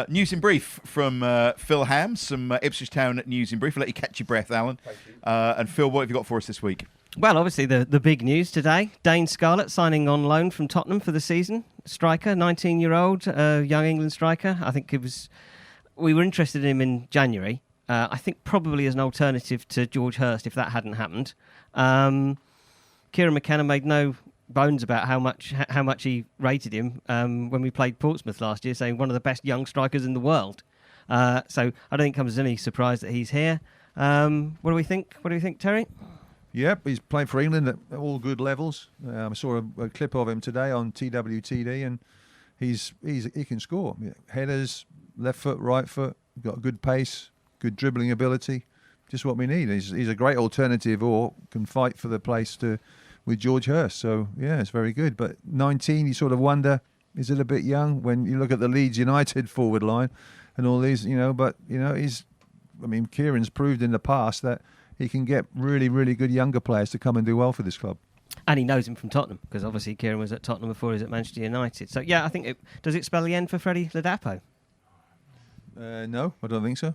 news in brief from Phil Ham, some Ipswich Town news in brief. I'll let you catch your breath, Alan. And Phil, what have you got for us this week? Well, obviously the big news today: Dane Scarlett signing on loan from Tottenham for the season. Striker, 19-year-old, young England striker. I think we were interested in him in January. I think probably as an alternative to George Hurst if that hadn't happened. Kieran McKenna made no bones about how much he rated him when we played Portsmouth last year, saying one of the best young strikers in the world. So I don't think it comes as any surprise that he's here. What do we think? What do you think, Terry? Yep, he's played for England at all good levels. I saw a clip of him today on TWTD, and he can score. Headers, left foot, right foot. got good pace, good dribbling ability. Just what we need. He's a great alternative, or can fight for the place with George Hurst. So yeah, it's very good. But 19, you sort of wonder, is it a bit young when you look at the Leeds United forward line and all these, But Kieran's proved in the past that he can get really, really good younger players to come and do well for this club. And he knows him from Tottenham, because obviously Kieran was at Tottenham before he was at Manchester United. So yeah, I think does it spell the end for Freddie Ladapo? No, I don't think so.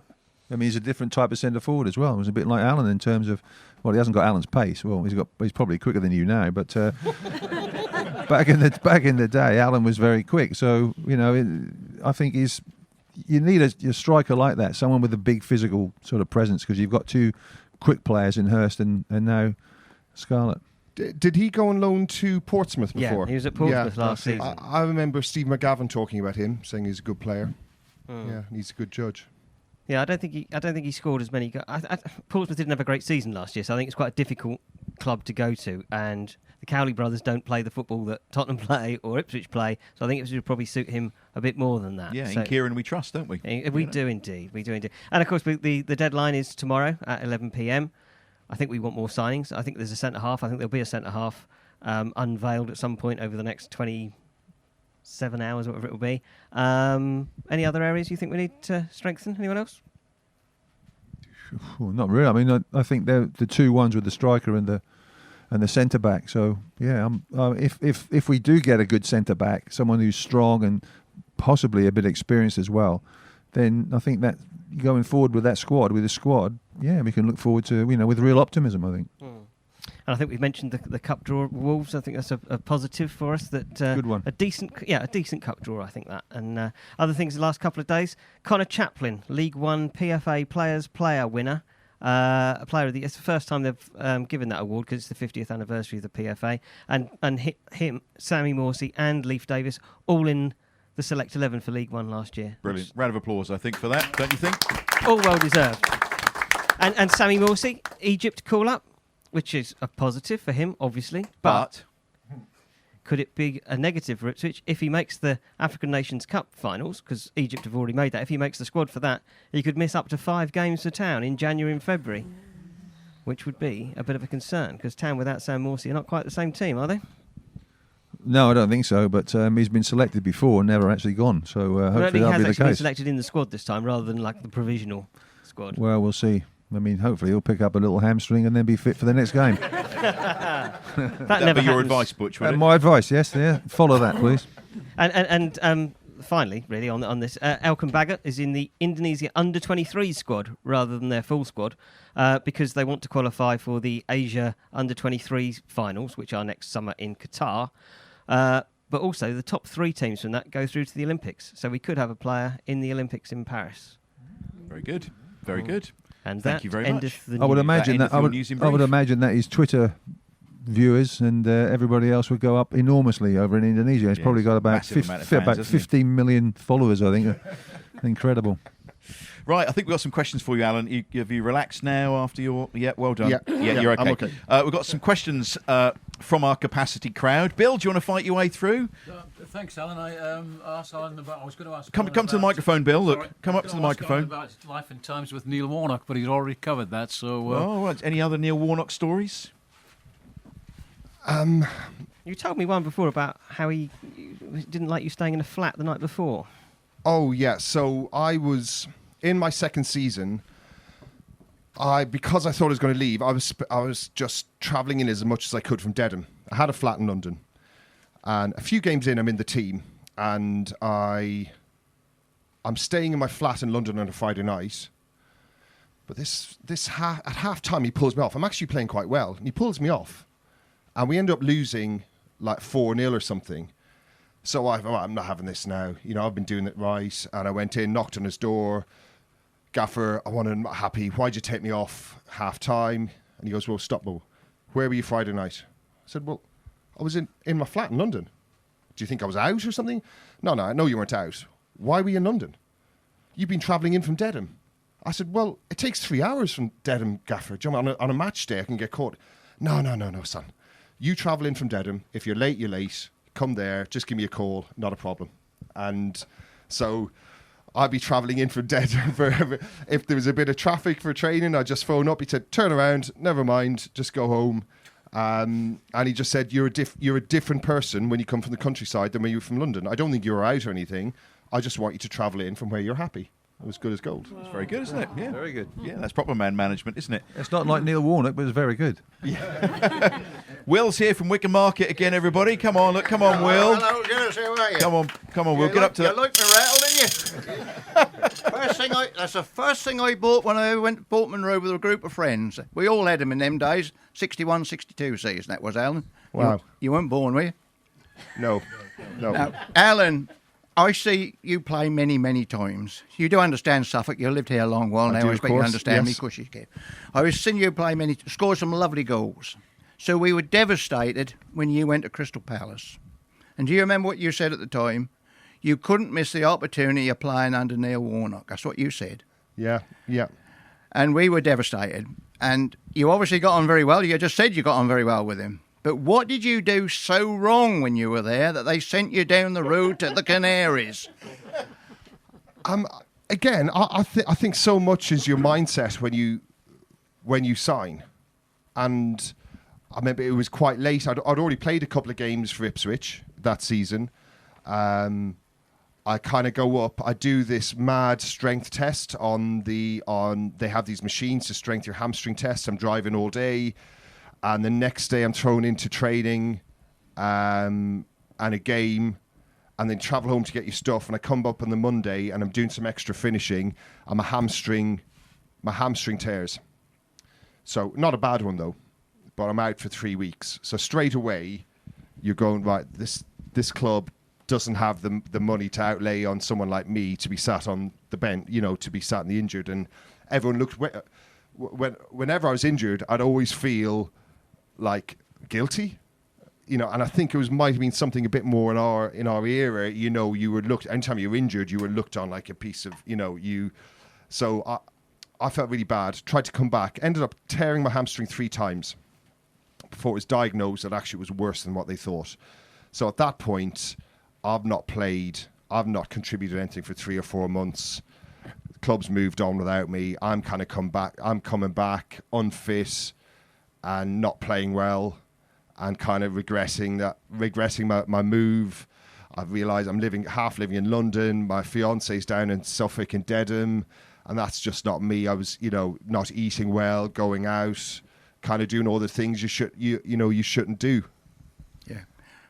He's a different type of centre forward as well. It was a bit like Alan in terms of, well, he hasn't got Alan's pace. Well, he's probably quicker than you now, but back in the day, Alan was very quick. So I think you need a striker like that, someone with a big physical sort of presence, because you've got two quick players in Hurst and now Scarlett. Did he go on loan to Portsmouth before? Yeah, he was at Portsmouth last season. I remember Steve McGavin talking about him, saying he's a good player. Yeah, he's a good judge. Yeah, I don't think he scored as many. Portsmouth didn't have a great season last year, so I think it's quite a difficult club to go to. And the Cowley brothers don't play the football that Tottenham play or Ipswich play, so I think it would probably suit him a bit more than that. Yeah, so, in Kieran we trust, don't we? We do indeed. And of course, the deadline is tomorrow at 11 p.m. I think we want more signings. I think there's a centre half. I think there'll be a centre half unveiled at some point over the next 27 hours, whatever it will be. Any other areas you think we need to strengthen? Anyone else? Not really. I think they're the two ones with the striker and the centre back. So yeah, if we do get a good centre back, someone who's strong and possibly a bit experienced as well, then I think that going forward with the squad, yeah, we can look forward to with real optimism, I think. And I think we've mentioned the cup draw at Wolves. I think that's a positive for us. Good one. A decent cup draw, I think that. And other things the last couple of days. Connor Chaplin, League One PFA Players Player winner. A player of the. It's the first time they've given that award because it's the 50th anniversary of the PFA. And him, Sammy Morsey, and Leif Davis all in the Select 11 for League One last year. Brilliant. Round of applause, I think, for that. Don't you think? All well deserved. And Sammy Morsey, Egypt call up, which is a positive for him, obviously. But could it be a negative for Ipswich if he makes the African Nations Cup finals? Because Egypt have already made that. If he makes the squad for that, he could miss up to 5 games for Town in January and February, which would be a bit of a concern, because Town without Sam Morsey are not quite the same team, are they? No, I don't think so. But he's been selected before and never actually gone. So hopefully that'll be the case. Been selected in the squad this time rather than like the provisional squad. Well, we'll see. Hopefully he'll pick up a little hamstring and then be fit for the next game. That'd be your advice, Butch, would it? My advice, yes. Yeah. Follow that, please. And finally, really, on this, Elkan Baggott is in the Indonesia under-23 squad rather than their full squad because they want to qualify for the Asia under-23 finals, which are next summer in Qatar. But also, the top 3 teams from that go through to the Olympics. So we could have a player in the Olympics in Paris. Very good. Very good. And thank you very much. I would imagine that. I would imagine that his Twitter viewers and everybody else would go up enormously over in Indonesia. He's probably got about 15 million followers, I think. Incredible. Right, I think we've got some questions for you, Alan. Have you relaxed now after your... Yeah, well done. Yeah, you're okay. I'm okay. We've got some questions from our capacity crowd. Bill, do you want to fight your way through? Thanks, Alan. I asked Alan about... I was going to ask... Come to the microphone, Bill. Look, come up to the microphone. About Life and Times with Neil Warnock, but he's already covered that, so... right. Any other Neil Warnock stories? You told me one before about how he didn't like you staying in a flat the night before. Oh, yeah. So I was... In my second season, because I thought I was going to leave, I was just travelling in as much as I could from Dedham. I had a flat in London, and a few games in, I'm in the team, and I'm staying in my flat in London on a Friday night. But at half time, he pulls me off. I'm actually playing quite well, and he pulls me off, and we end up losing like 4-0 or something. So I'm not having this now. I've been doing it right, and I went in, knocked on his door. Gaffer, I'm not happy. Why'd you take me off half time? And he goes, well, stop. Well, where were you Friday night? I said, well, I was in my flat in London. Do you think I was out or something? No, I know you weren't out. Why were you in London? You've been travelling in from Dedham. I said, well, it takes 3 hours from Dedham, Gaffer. Do you know, on a match day, I can get caught. No, son. You travel in from Dedham. If you're late, you're late. Come there. Just give me a call. Not a problem. And so... I'd be travelling in from Dedham. If there was a bit of traffic for training, I'd just phone up. He said, turn around, never mind, just go home. And he just said, you're a different person when you come from the countryside than when you're from London. I don't think you're out or anything. I just want you to travel in from where you're happy. It was good as gold. It's very good, isn't it? Yeah. Very good. Yeah, that's proper man management, isn't it? It's not like Neil Warnock, but it's very good. Will's here from Wickham Market again, everybody. Come on, look, come on, Will. Hello, Dennis, how are you? Come on, Will, get up to You that. like the rattle, didn't you? That's the first thing I bought when I went to Portman Road with a group of friends. We all had them in them days. 61, 62 season, that was, Alan. Wow. You weren't born, were you? No. Now, Alan, I see you play many, many times. You do understand Suffolk. You've lived here a long while now. do, I of expect you course, understand me. yes. Of course you can. I was seeing you play score some lovely goals. So we were devastated when you went to Crystal Palace. And do you remember what you said at the time? You couldn't miss the opportunity of playing under Neil Warnock. That's what you said. Yeah. And we were devastated. And you obviously got on very well. You just said you got on very well with him. But what did you do so wrong when you were there that they sent you down the road to the Canaries? Again, I think so much is your mindset when you sign. And I remember it was quite late. I'd already played a couple of games for Ipswich that season. I kind of go up. I do this mad strength test they have these machines to strengthen your hamstring test. I'm driving all day, and the next day I'm thrown into training, and a game, and then travel home to get your stuff. And I come up on the Monday, and I'm doing some extra finishing, and my hamstring tears. So not a bad one though, but I'm out for 3 weeks. So straight away, you're going, right, this club doesn't have the money to outlay on someone like me to be sat on the bench, to be sat in the injured. And everyone looked, whenever I was injured, I'd always feel like guilty, and I think it might have been something a bit more in our era. You were looked, anytime you were injured, you were looked on like a piece of, you. So I felt really bad. Tried to come back, ended up tearing my hamstring 3 times before it was diagnosed that actually it was worse than what they thought. So at that point, I've not contributed anything for 3 or 4 months. The club's moved on without me. I'm coming back unfit and not playing well, and kind of regressing my move. I've realised I'm half living in London. My fiance's down in Suffolk in Dedham, and that's just not me. I was, not eating well, going out, kind of doing all the things you shouldn't do. Yeah.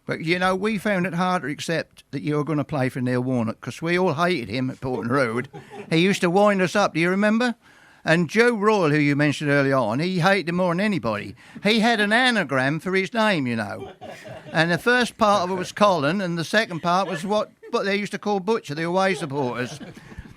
But, we found it hard to accept that you were going to play for Neil Warnock because we all hated him at Portman Road. He used to wind us up, do you remember? And Joe Royal, who you mentioned earlier on, he hated him more than anybody. He had an anagram for his name, And the first part of it was Colin, and the second part was what they used to call Butcher, the away supporters.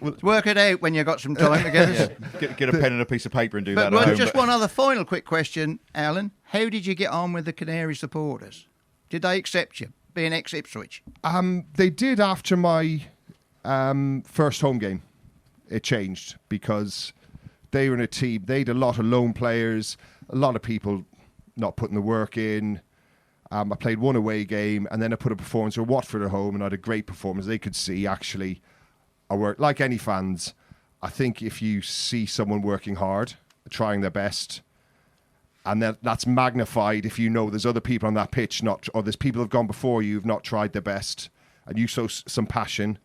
Work it out when you got some time together. Get a pen and a piece of paper and do that at But home. just one other final quick question, Alan. How did you get on with the Canary supporters? Did they accept you, being ex-Ipswich? They did after my first home game. It changed because they were in a team. They had a lot of lone players, a lot of people not putting the work in. I played one away game, and then I put a performance for Watford at home, and I had a great performance. They could see, actually, I work like any fans. I think if you see someone working hard, trying their best, and that's magnified if there's other people on that pitch, or there's people who've gone before you who've not tried their best, and you show some passion,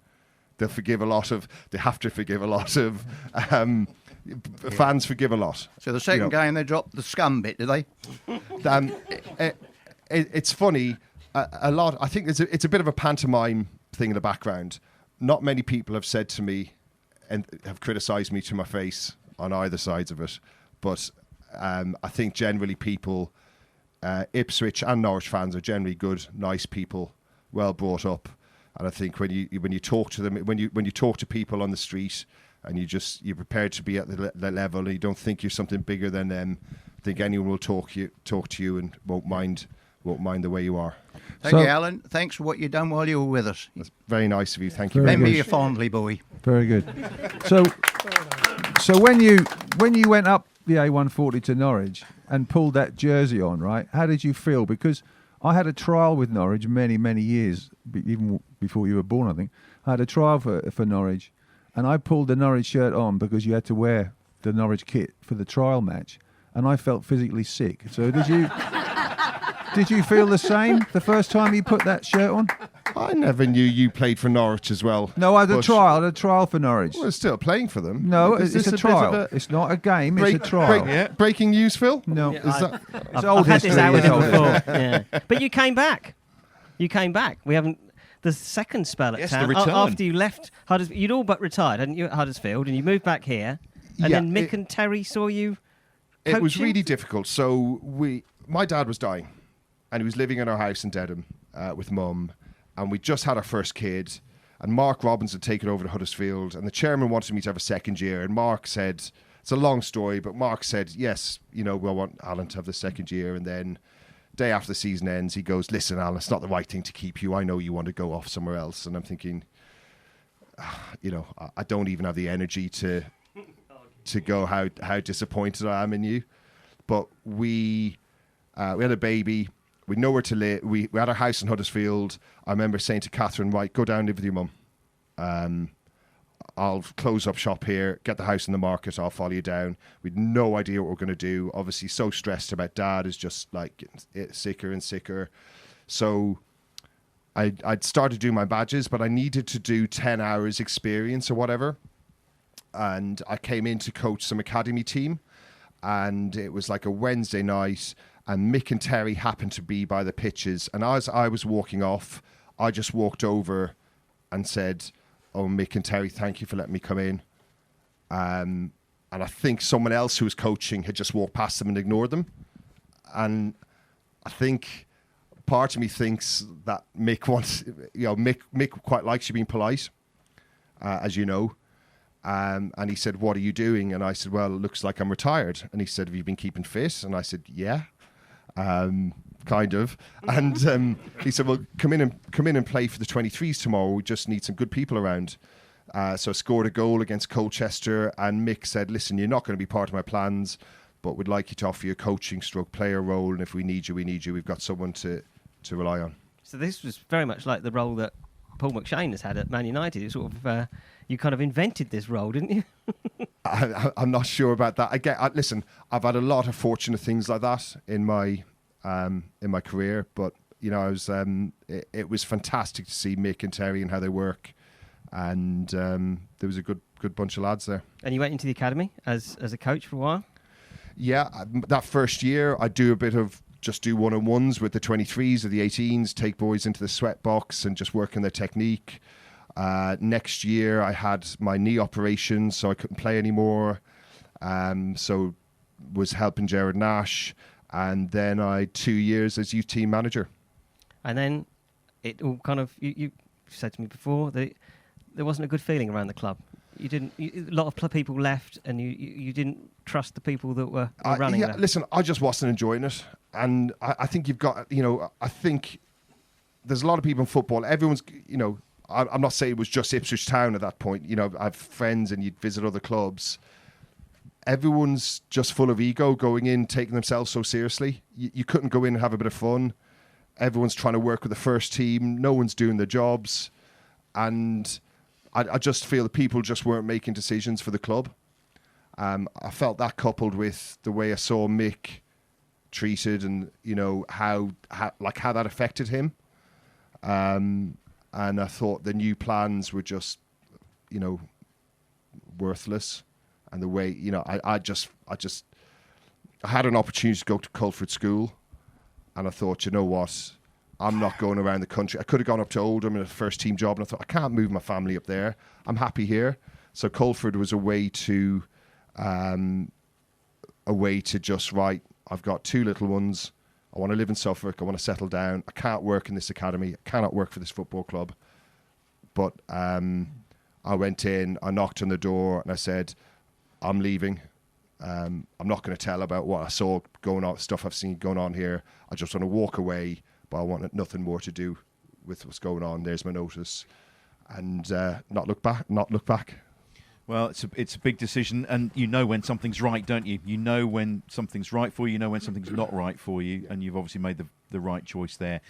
they have to forgive a lot of. Fans forgive a lot. So the second game they dropped the scum bit, did they? It's funny. A lot. I think it's a bit of a pantomime thing in the background. Not many people have said to me and have criticised me to my face on either sides of it, but I think generally people, Ipswich and Norwich fans are generally good, nice people, well brought up, and I think when you talk to them, when you talk to people on the street, and you're prepared to be at the level, and you don't think you're something bigger than them, I think anyone will talk to you and won't mind the way you are. Thank you, Alan. Thanks for what you've done while you were with us. That's very nice of you. Thank you. Remember good. you fondly, boy. Very good. So when you went up the A140 to Norwich and pulled that jersey on, right? How did you feel? Because I had a trial with Norwich many, many years, even before you were born, I think. I had a trial for Norwich, and I pulled the Norwich shirt on because you had to wear the Norwich kit for the trial match, and I felt physically sick. So did you? Did you feel the same the first time you put that shirt on? I never knew you played for Norwich as well. No, I had a Bush. trial. I had a trial for Norwich. Well, still playing for them. No, Is it's this a bit trial. of It's not a game. It's a trial. Breaking news, Phil? No, Yeah, Is that? it's I've old had this history. out with It's you old before. Yeah. But you came back. You came back. We haven't. The second spell at Yes, town the return. after you left Huddersfield, you'd all but retired, hadn't you, at Huddersfield, and you moved back here, and Yeah, then Mick and Terry saw you. It was coaching? really difficult. So my dad was dying, and he was living in our house in Dedham with Mum, and we just had our first kid, and Mark Robbins had taken over to Huddersfield, and the chairman wanted me to have a second year, and Mark said, it's a long story, but Mark said, yes, we'll want Alan to have the second year, and then day after the season ends, he goes, listen, Alan, it's not the right thing to keep you. I know you want to go off somewhere else. And I'm thinking, I don't even have the energy to go how disappointed I am in you. But we had a baby. We had nowhere to live. We had our house in Huddersfield. I remember saying to Catherine, right, go down and live with your mum. I'll close up shop here, get the house in the market, I'll follow you down. We had no idea what we're going to do. Obviously, so stressed about Dad, is just like getting sicker and sicker. So I'd started doing my badges, but I needed to do 10 hours experience or whatever. And I came in to coach some academy team, and it was like a Wednesday night, and Mick and Terry happened to be by the pitches. And as I was walking off, I just walked over and said, oh, Mick and Terry, thank you for letting me come in. And I think someone else who was coaching had just walked past them and ignored them. And I think part of me thinks that Mick wants, Mick quite likes you being polite, as you know. And he said, what are you doing? And I said, well, it looks like I'm retired. And he said, have you been keeping fit? And I said, yeah. Kind of. And he said, well, come in and play for the 23s tomorrow. We just need some good people around. So I scored a goal against Colchester, and Mick said, listen, you're not going to be part of my plans, but we'd like you to offer you a coaching stroke player role, and if we need you, we need you. We've got someone to rely on. So this was very much like the role that Paul McShane has had at Man United. It sort of you kind of invented this role, didn't you? I'm not sure about that. Listen, I've had a lot of fortunate things like that in my career, but I was it was fantastic to see Mick and Terry and how they work, and there was a good bunch of lads there. And you went into the academy as a coach for a while. Yeah, that first year I do a bit of just do one-on-ones with the 23s or the 18s, take boys into the sweat box and just work on their technique. Next year I had my knee operation, so I couldn't play anymore. So was helping Gerard Nash, and then I had 2 years as youth team manager. And then it all kind of you said to me before that there wasn't a good feeling around the club. A lot of people left, and you didn't trust the people that were running there. Listen, I just wasn't enjoying it, and I think you've got, I think there's a lot of people in football. Everyone's, I'm not saying it was just Ipswich Town at that point. I have friends, and you'd visit other clubs. Everyone's just full of ego, going in, taking themselves so seriously. You couldn't go in and have a bit of fun. Everyone's trying to work with the first team. No one's doing their jobs, and I just feel that people just weren't making decisions for the club. I felt that coupled with the way I saw Mick treated, and how that affected him. And I thought the new plans were just, worthless. And the way, I had an opportunity to go to Culford School, and I thought, you know what? I'm not going around the country. I could have gone up to Oldham in a first team job, and I thought, I can't move my family up there. I'm happy here. So Culford was a way to just, right, I've got 2 little ones. I want to live in Suffolk. I want to settle down. I can't work in this academy. I cannot work for this football club. But I went in, I knocked on the door, and I said, I'm leaving. I'm not going to tell about what I saw going on, stuff I've seen going on here. I just want to walk away, but I want nothing more to do with what's going on. There's my notice, and not look back. Well, it's a big decision, and you know when something's right, don't you? You know when something's right for you, you know when something's not right for you, and you've obviously made the right choice there.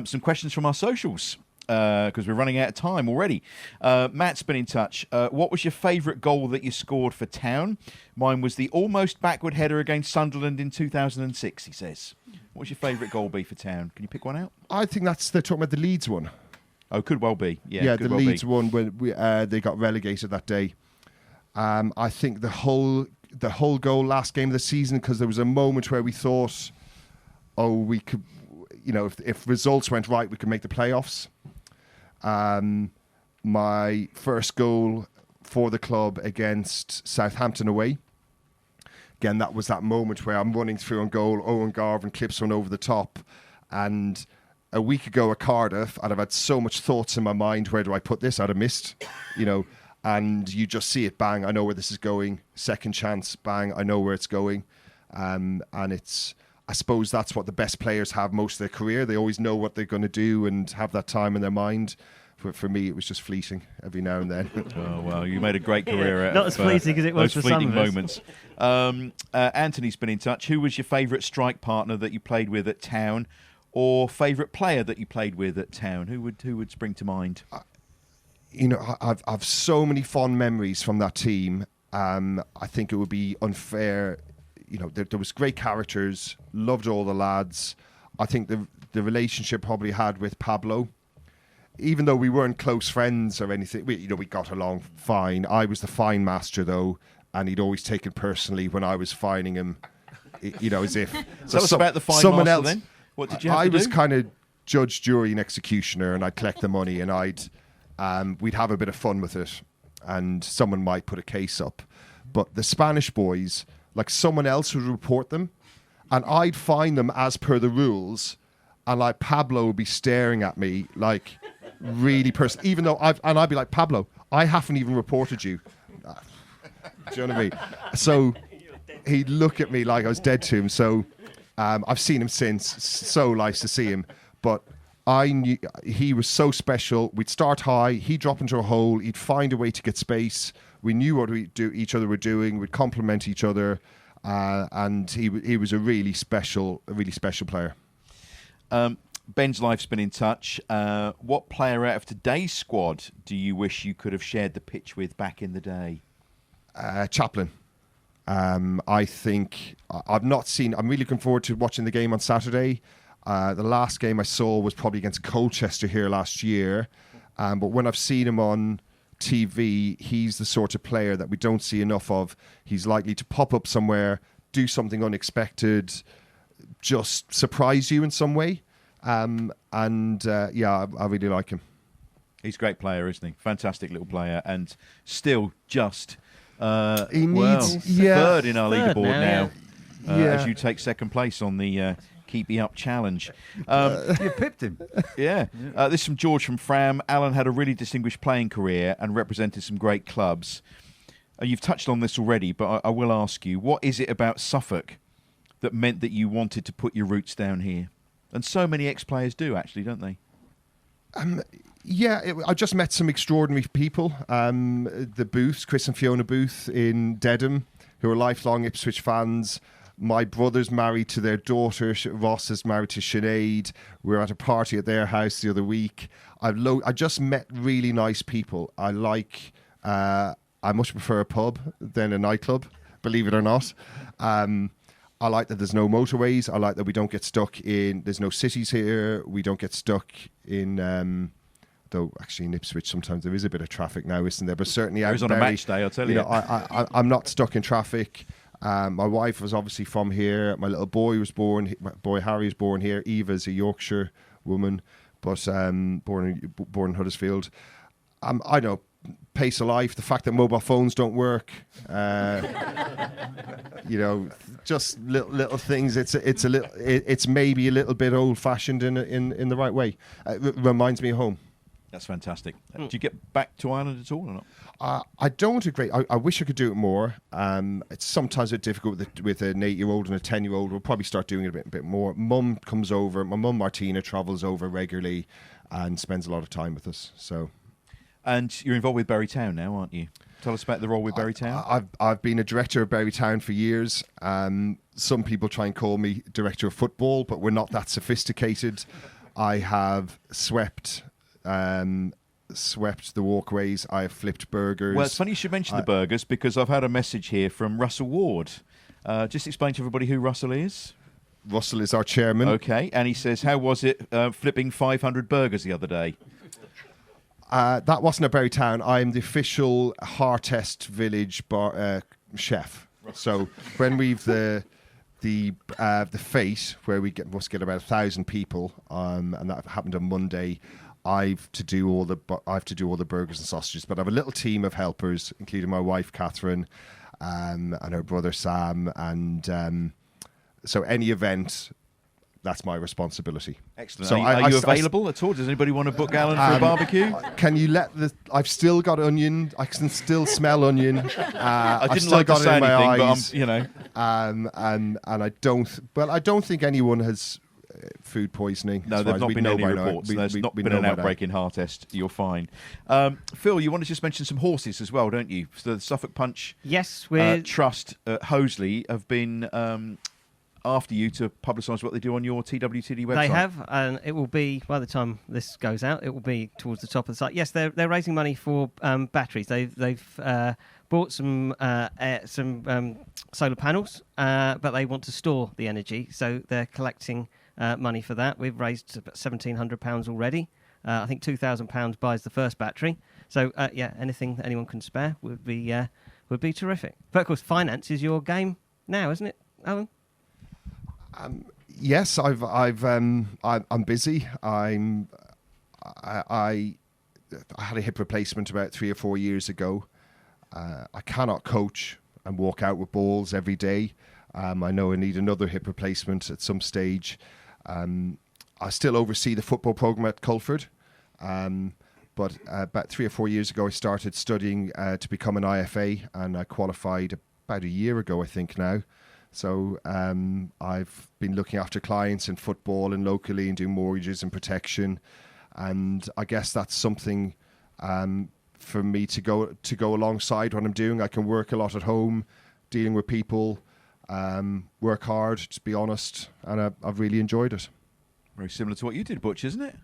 Some questions from our socials. because we're running out of time already. Matt's been in touch. What was your favourite goal that you scored for Town? Mine was the almost backward header against Sunderland in 2006, he says. What was your favourite goal be for Town? Can you pick one out? I think they're talking about the Leeds one. Oh, could well be. Yeah, could the well Leeds be. one when they got relegated that day. I think the whole goal last game of the season, because there was a moment where we thought, we could, if results went right, we could make the playoffs. My first goal for the club against Southampton away. Again, that was that moment where I'm running through on goal, Owen Garvin clips one over the top, and a week ago at Cardiff, I'd have had so much thoughts in my mind, where do I put this? I'd have missed, and you just see it, bang, I know where this is going. Second chance, bang, I know where it's going. And I suppose that's what the best players have most of their career. They always know what they're going to do and have that time in their mind. For me, it was just fleeting every now and then. Oh, well, you made a great career out Not as fleeting as it was those for some fleeting of us. moments. Anthony's been in touch. Who was your favourite strike partner that you played with at Town, or favourite player that you played with at Town? Who would spring to mind? I've so many fond memories from that team. I think it would be unfair. There was great characters. Loved all the lads. I think the relationship probably had with Pablo. Even though we weren't close friends or anything, we got along fine. I was the fine master though, and he'd always take it personally when I was fining him, as if. So tell us about the fine someone master else, then. What did you have I to do? was kind of judge, jury, and executioner, and I'd collect the money, and we'd have a bit of fun with it, and someone might put a case up. But the Spanish boys, like, someone else would report them, and I'd fine them as per the rules, and like Pablo would be staring at me like really even though I'd be like, Pablo, I haven't even reported you. Do you know what I mean? So he'd look at me like I was dead to him. So I've seen him since. So nice to see him. But I knew he was so special. We'd start high, he'd drop into a hole, he'd find a way to get space. We knew what each other were doing. We'd complement each other, and he was a really special player. Ben's Life's been in touch. What player out of today's squad do you wish you could have shared the pitch with back in the day? Chaplin. I think I'm really looking forward to watching the game on Saturday. The last game I saw was probably against Colchester here last year. But when I've seen him on TV, he's the sort of player that we don't see enough of. He's likely to pop up somewhere, do something unexpected, just surprise you in some way. I really like him. He's a great player, isn't he? Fantastic little player, and still just he needs third in our Third leaderboard now, now, as you take second place on the Keep Me Up challenge. You pipped him. Yeah. This is from George from Fram. Alan had a really distinguished playing career and represented some great clubs. You've touched on this already, but I will ask you, what is it about Suffolk that meant that you wanted to put your roots down here? And so many ex-players do, actually, don't they? I just met some extraordinary people. The Booths, Chris and Fiona Booth in Dedham, who are lifelong Ipswich fans. My brother's married to their daughter. Ross is married to Sinead. We were at a party at their house the other week. I just met really nice people. I much prefer a pub than a nightclub, believe it or not. I like that there's no motorways. I like that we don't get stuck there's no cities here. We don't get stuck in, though actually in Ipswich sometimes there is a bit of traffic now, isn't there? But certainly There is on a match day, I'll tell you. I'm not stuck in traffic. My wife was obviously from here. My little boy boy Harry was born here. Eva's a Yorkshire woman, but born in Huddersfield. I know, pace of life, the fact that mobile phones don't work, just little things. It's maybe a little bit old fashioned in the right way. It reminds me of home. That's fantastic. Do you get back to Ireland at all or not? I don't agree. I wish I could do it more. It's sometimes a bit difficult with an 8-year-old and a 10-year-old. We'll probably start doing it a bit more. Mum comes over. My mum Martina travels over regularly and spends a lot of time with us. So. And you're involved with Bury Town now, aren't you? Tell us about the role with Bury Town. I've been a director of Bury Town for years. Some people try and call me director of football, but we're not that sophisticated. I have swept swept the walkways. I have flipped burgers. Well, it's funny you should mention the burgers because I've had a message here from Russell Ward. Just explain to everybody who Russell is. Russell is our chairman. Okay, and he says, how was it flipping 500 burgers the other day? That wasn't a Berry Town. I'm the official Hartest Village chef. So when we've the fete where we must get about 1,000 people, and that happened on Monday. I have to do all the burgers and sausages, but I have a little team of helpers, including my wife Catherine, and her brother Sam, and so any event, that's my responsibility. Excellent. So are you available at all? Does anybody want to book Alan for a barbecue? Can you I've still got onion. I can still smell onion. I didn't like to say anything, but and I don't think anyone has food poisoning. No, there've not been any reports. There's not been an outbreak in Hartest. You're fine. Phil, you want to just mention some horses as well, don't you? So the Suffolk Punch Trust at Hoseley have been after you to publicise what they do on your TWTD website. They have, and it will be, by the time this goes out, it will be towards the top of the site. Yes, they're raising money for batteries. They've bought some solar panels, but they want to store the energy, so they're collecting money for that. We've raised about £1,700 already. I think £2,000 buys the first battery. So anything that anyone can spare would be terrific. But of course, finance is your game now, isn't it, Alan? Yes, I'm busy. I had a hip replacement about 3 or 4 years ago. I cannot coach and walk out with balls every day. I know I need another hip replacement at some stage. I still oversee the football program at Culford. But about 3 or 4 years ago, I started studying to become an IFA, and I qualified about a year ago, I think now. So I've been looking after clients in football and locally and doing mortgages and protection. And I guess that's something for me to go alongside what I'm doing. I can work a lot at home, dealing with people, work hard, to be honest, and I've really enjoyed it. Very similar to what you did, Butch, isn't it?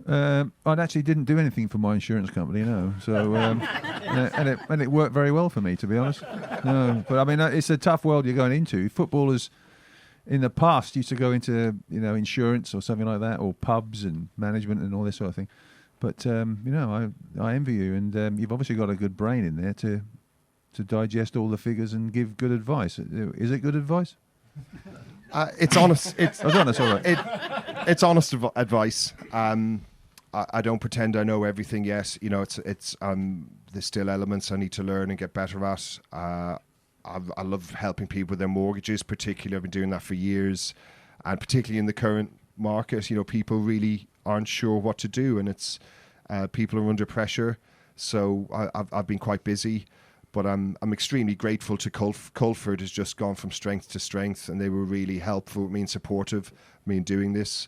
I actually didn't do anything for my insurance company, no. So, and it worked very well for me, to be honest. No, but I mean, it's a tough world you're going into. Footballers in the past used to go into insurance or something like that, or pubs and management and all this sort of thing. But I envy you, and you've obviously got a good brain in there to digest all the figures and give good advice. Is it good advice? It's honest. It's honest, all right. It's honest advice. I don't pretend I know everything yet. It's there's still elements I need to learn and get better at. I love helping people with their mortgages, particularly. I've been doing that for years, and particularly in the current market, people really aren't sure what to do, and it's people are under pressure. So I've been quite busy. But I'm extremely grateful to Culford. Has just gone from strength to strength, and they were really helpful with me and supportive of me in doing this.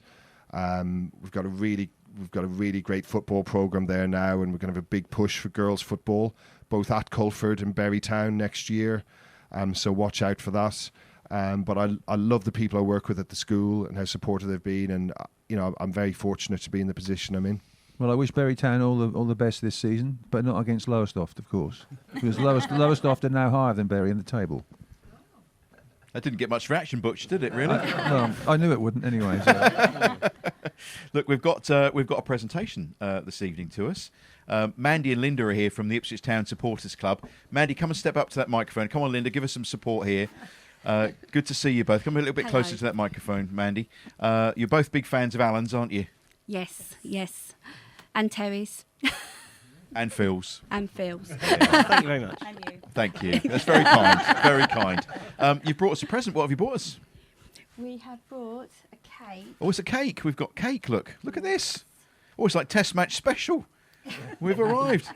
We've got a really great football program there now, and we're going to have a big push for girls football, both at Culford and Berrytown next year. So watch out for that. But I love the people I work with at the school and how supportive they've been, and I'm very fortunate to be in the position I'm in. Well, I wish Berrytown all the best this season, but not against Lowestoft, of course, because Lowestoft are now higher than Berry in the table. That didn't get much reaction, Butch, did it? Really? Well, I knew it wouldn't anyway. So. Look, we've got a presentation this evening to us. Mandy and Linda are here from the Ipswich Town Supporters Club. Mandy, come and step up to that microphone. Come on, Linda, give us some support here. Good to see you both. Come a little bit closer to that microphone, Mandy. You're both big fans of Alan's, aren't you? Yes. And Terry's. And Phil's. And Phil's. Yeah. Thank you very much. And you. Thank you. That's very kind. Very kind. You've brought us a present. What have you brought us? We have brought a cake. Oh, it's a cake. We've got cake. Look at this. Oh, it's like Test Match Special. We've arrived.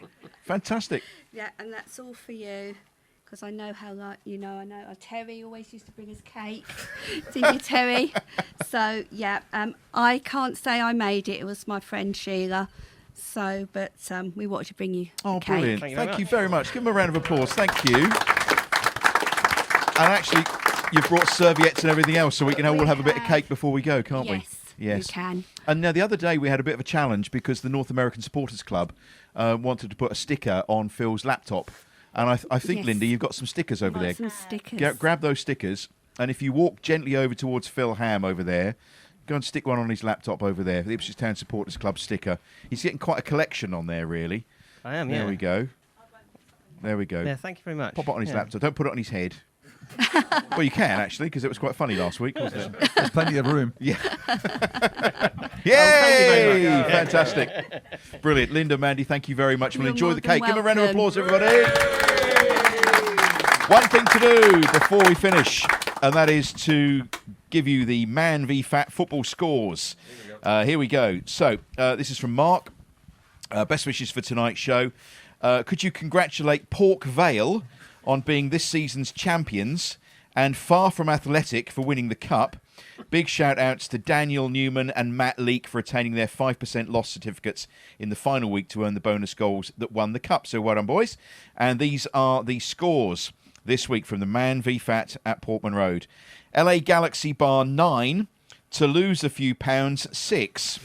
Fantastic. Yeah, and that's all for you. Because I know how, Terry always used to bring us cake. Didn't you, Terry? So, yeah, I can't say I made it. It was my friend Sheila. So, but we wanted to bring you Oh, a cake. brilliant. Thank you very much. Give them a round of applause. Thank you. And actually, you've brought serviettes and everything else, so we can all have a bit of cake before we go, can't we? Yes. Yes. You can. And now the other day we had a bit of a challenge because the North American Supporters Club wanted to put a sticker on Phil's laptop. And I think, Yes. Linda, you've got some stickers over there. Some stickers. Grab those stickers, and if you walk gently over towards Phil Ham over there, go and stick one on his laptop over there, the Ipswich Town Supporters Club sticker. He's getting quite a collection on there, really. I am, yeah. There we go. There we go. Yeah, thank you very much. Pop it on his Yeah. laptop. Don't put it on his head. Well, you can, actually, because it was quite funny last week, wasn't it? There's plenty of room. Yeah. thank you Yay! very much. Fantastic. Brilliant. Linda, Mandy, thank you very much. We'll You're enjoy more the than cake. Give a round of welcome. applause, everybody. One thing to do before we finish, and that is to give you the Man v Fat football scores. Here we go. So, this is from Mark. Best wishes for tonight's show. Could you congratulate Pork Vale on being this season's champions and Far From Athletic for winning the cup? Big shout outs to Daniel Newman and Matt Leake for attaining their 5% loss certificates in the final week to earn the bonus goals that won the cup. So well done, boys. And these are the scores this week from the Man v Fat at Portman Road. LA Galaxy Bar 9, to lose a few pounds 6.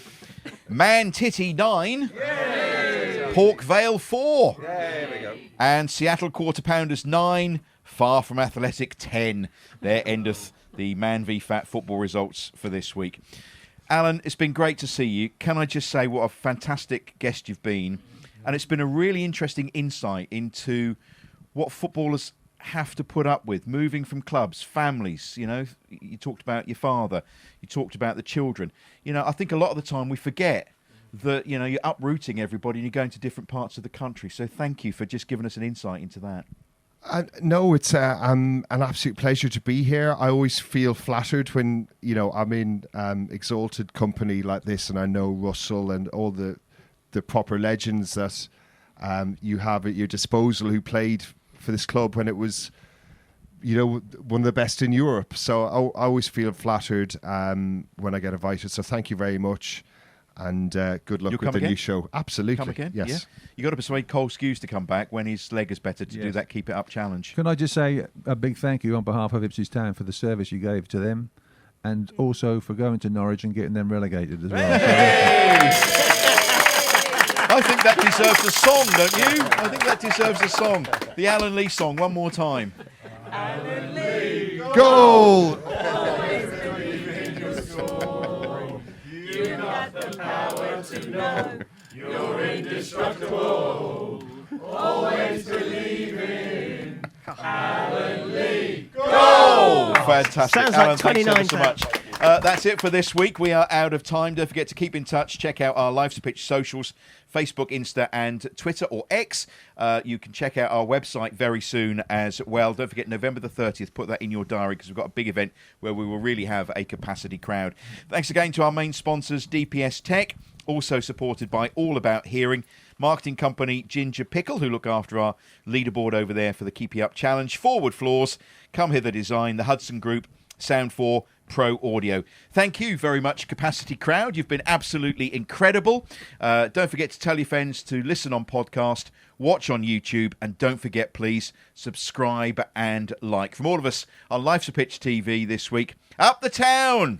Man Titty 9. Pork Vale 4. There we go. And Seattle Quarter Pounders 9. Far From Athletic 10. There endeth the Man v Fat football results for this week. Alan, it's been great to see you. Can I just say what a fantastic guest you've been? And it's been a really interesting insight into what footballers have to put up with, moving from clubs, families. You know, you talked about your father, you talked about the children. You know, I think a lot of the time we forget that, you know, you're uprooting everybody and you're going to different parts of the country. So thank you for just giving us an insight into that. No, it's an absolute pleasure to be here. I always feel flattered when, you know, I'm in exalted company like this, and I know Russell and all the proper legends that you have at your disposal who played for this club when it was, you know, one of the best in Europe. So I always feel flattered when I get invited. So thank you very much. And good luck You'll with come the again? new show. Absolutely. Come again? Yes. Yeah. You got to persuade Cole Skews to come back when his leg is better to do Yes. that Keep It Up challenge. Can I just say a big thank you on behalf of Ipswich Town for the service you gave to them, and also for going to Norwich and getting them relegated as well. I think that deserves a song, don't you? I think that deserves a song. The Alan Lee song, one more time. Goal! Oh, fantastic. Sounds Alan, like thanks ever 29 so much. That's it for this week. We are out of time. Don't forget to keep in touch. Check out our Live to Pitch socials, Facebook, Insta, and Twitter or X. You can check out our website very soon as well. Don't forget November the 30th. Put that in your diary because we've got a big event where we will really have a capacity crowd. Thanks again to our main sponsors, DPS Tech, also supported by All About Hearing, marketing company Ginger Pickle, who look after our leaderboard over there for the Keep You Up Challenge, Forward Floors, Come Hither Design, the Hudson Group, Sound 4, Pro Audio. Thank you very much, Capacity Crowd. You've been absolutely incredible. Don't forget to tell your friends to listen on podcast, watch on YouTube, and don't forget, please, subscribe and like. From all of us on Life's a Pitch TV this week, up the town!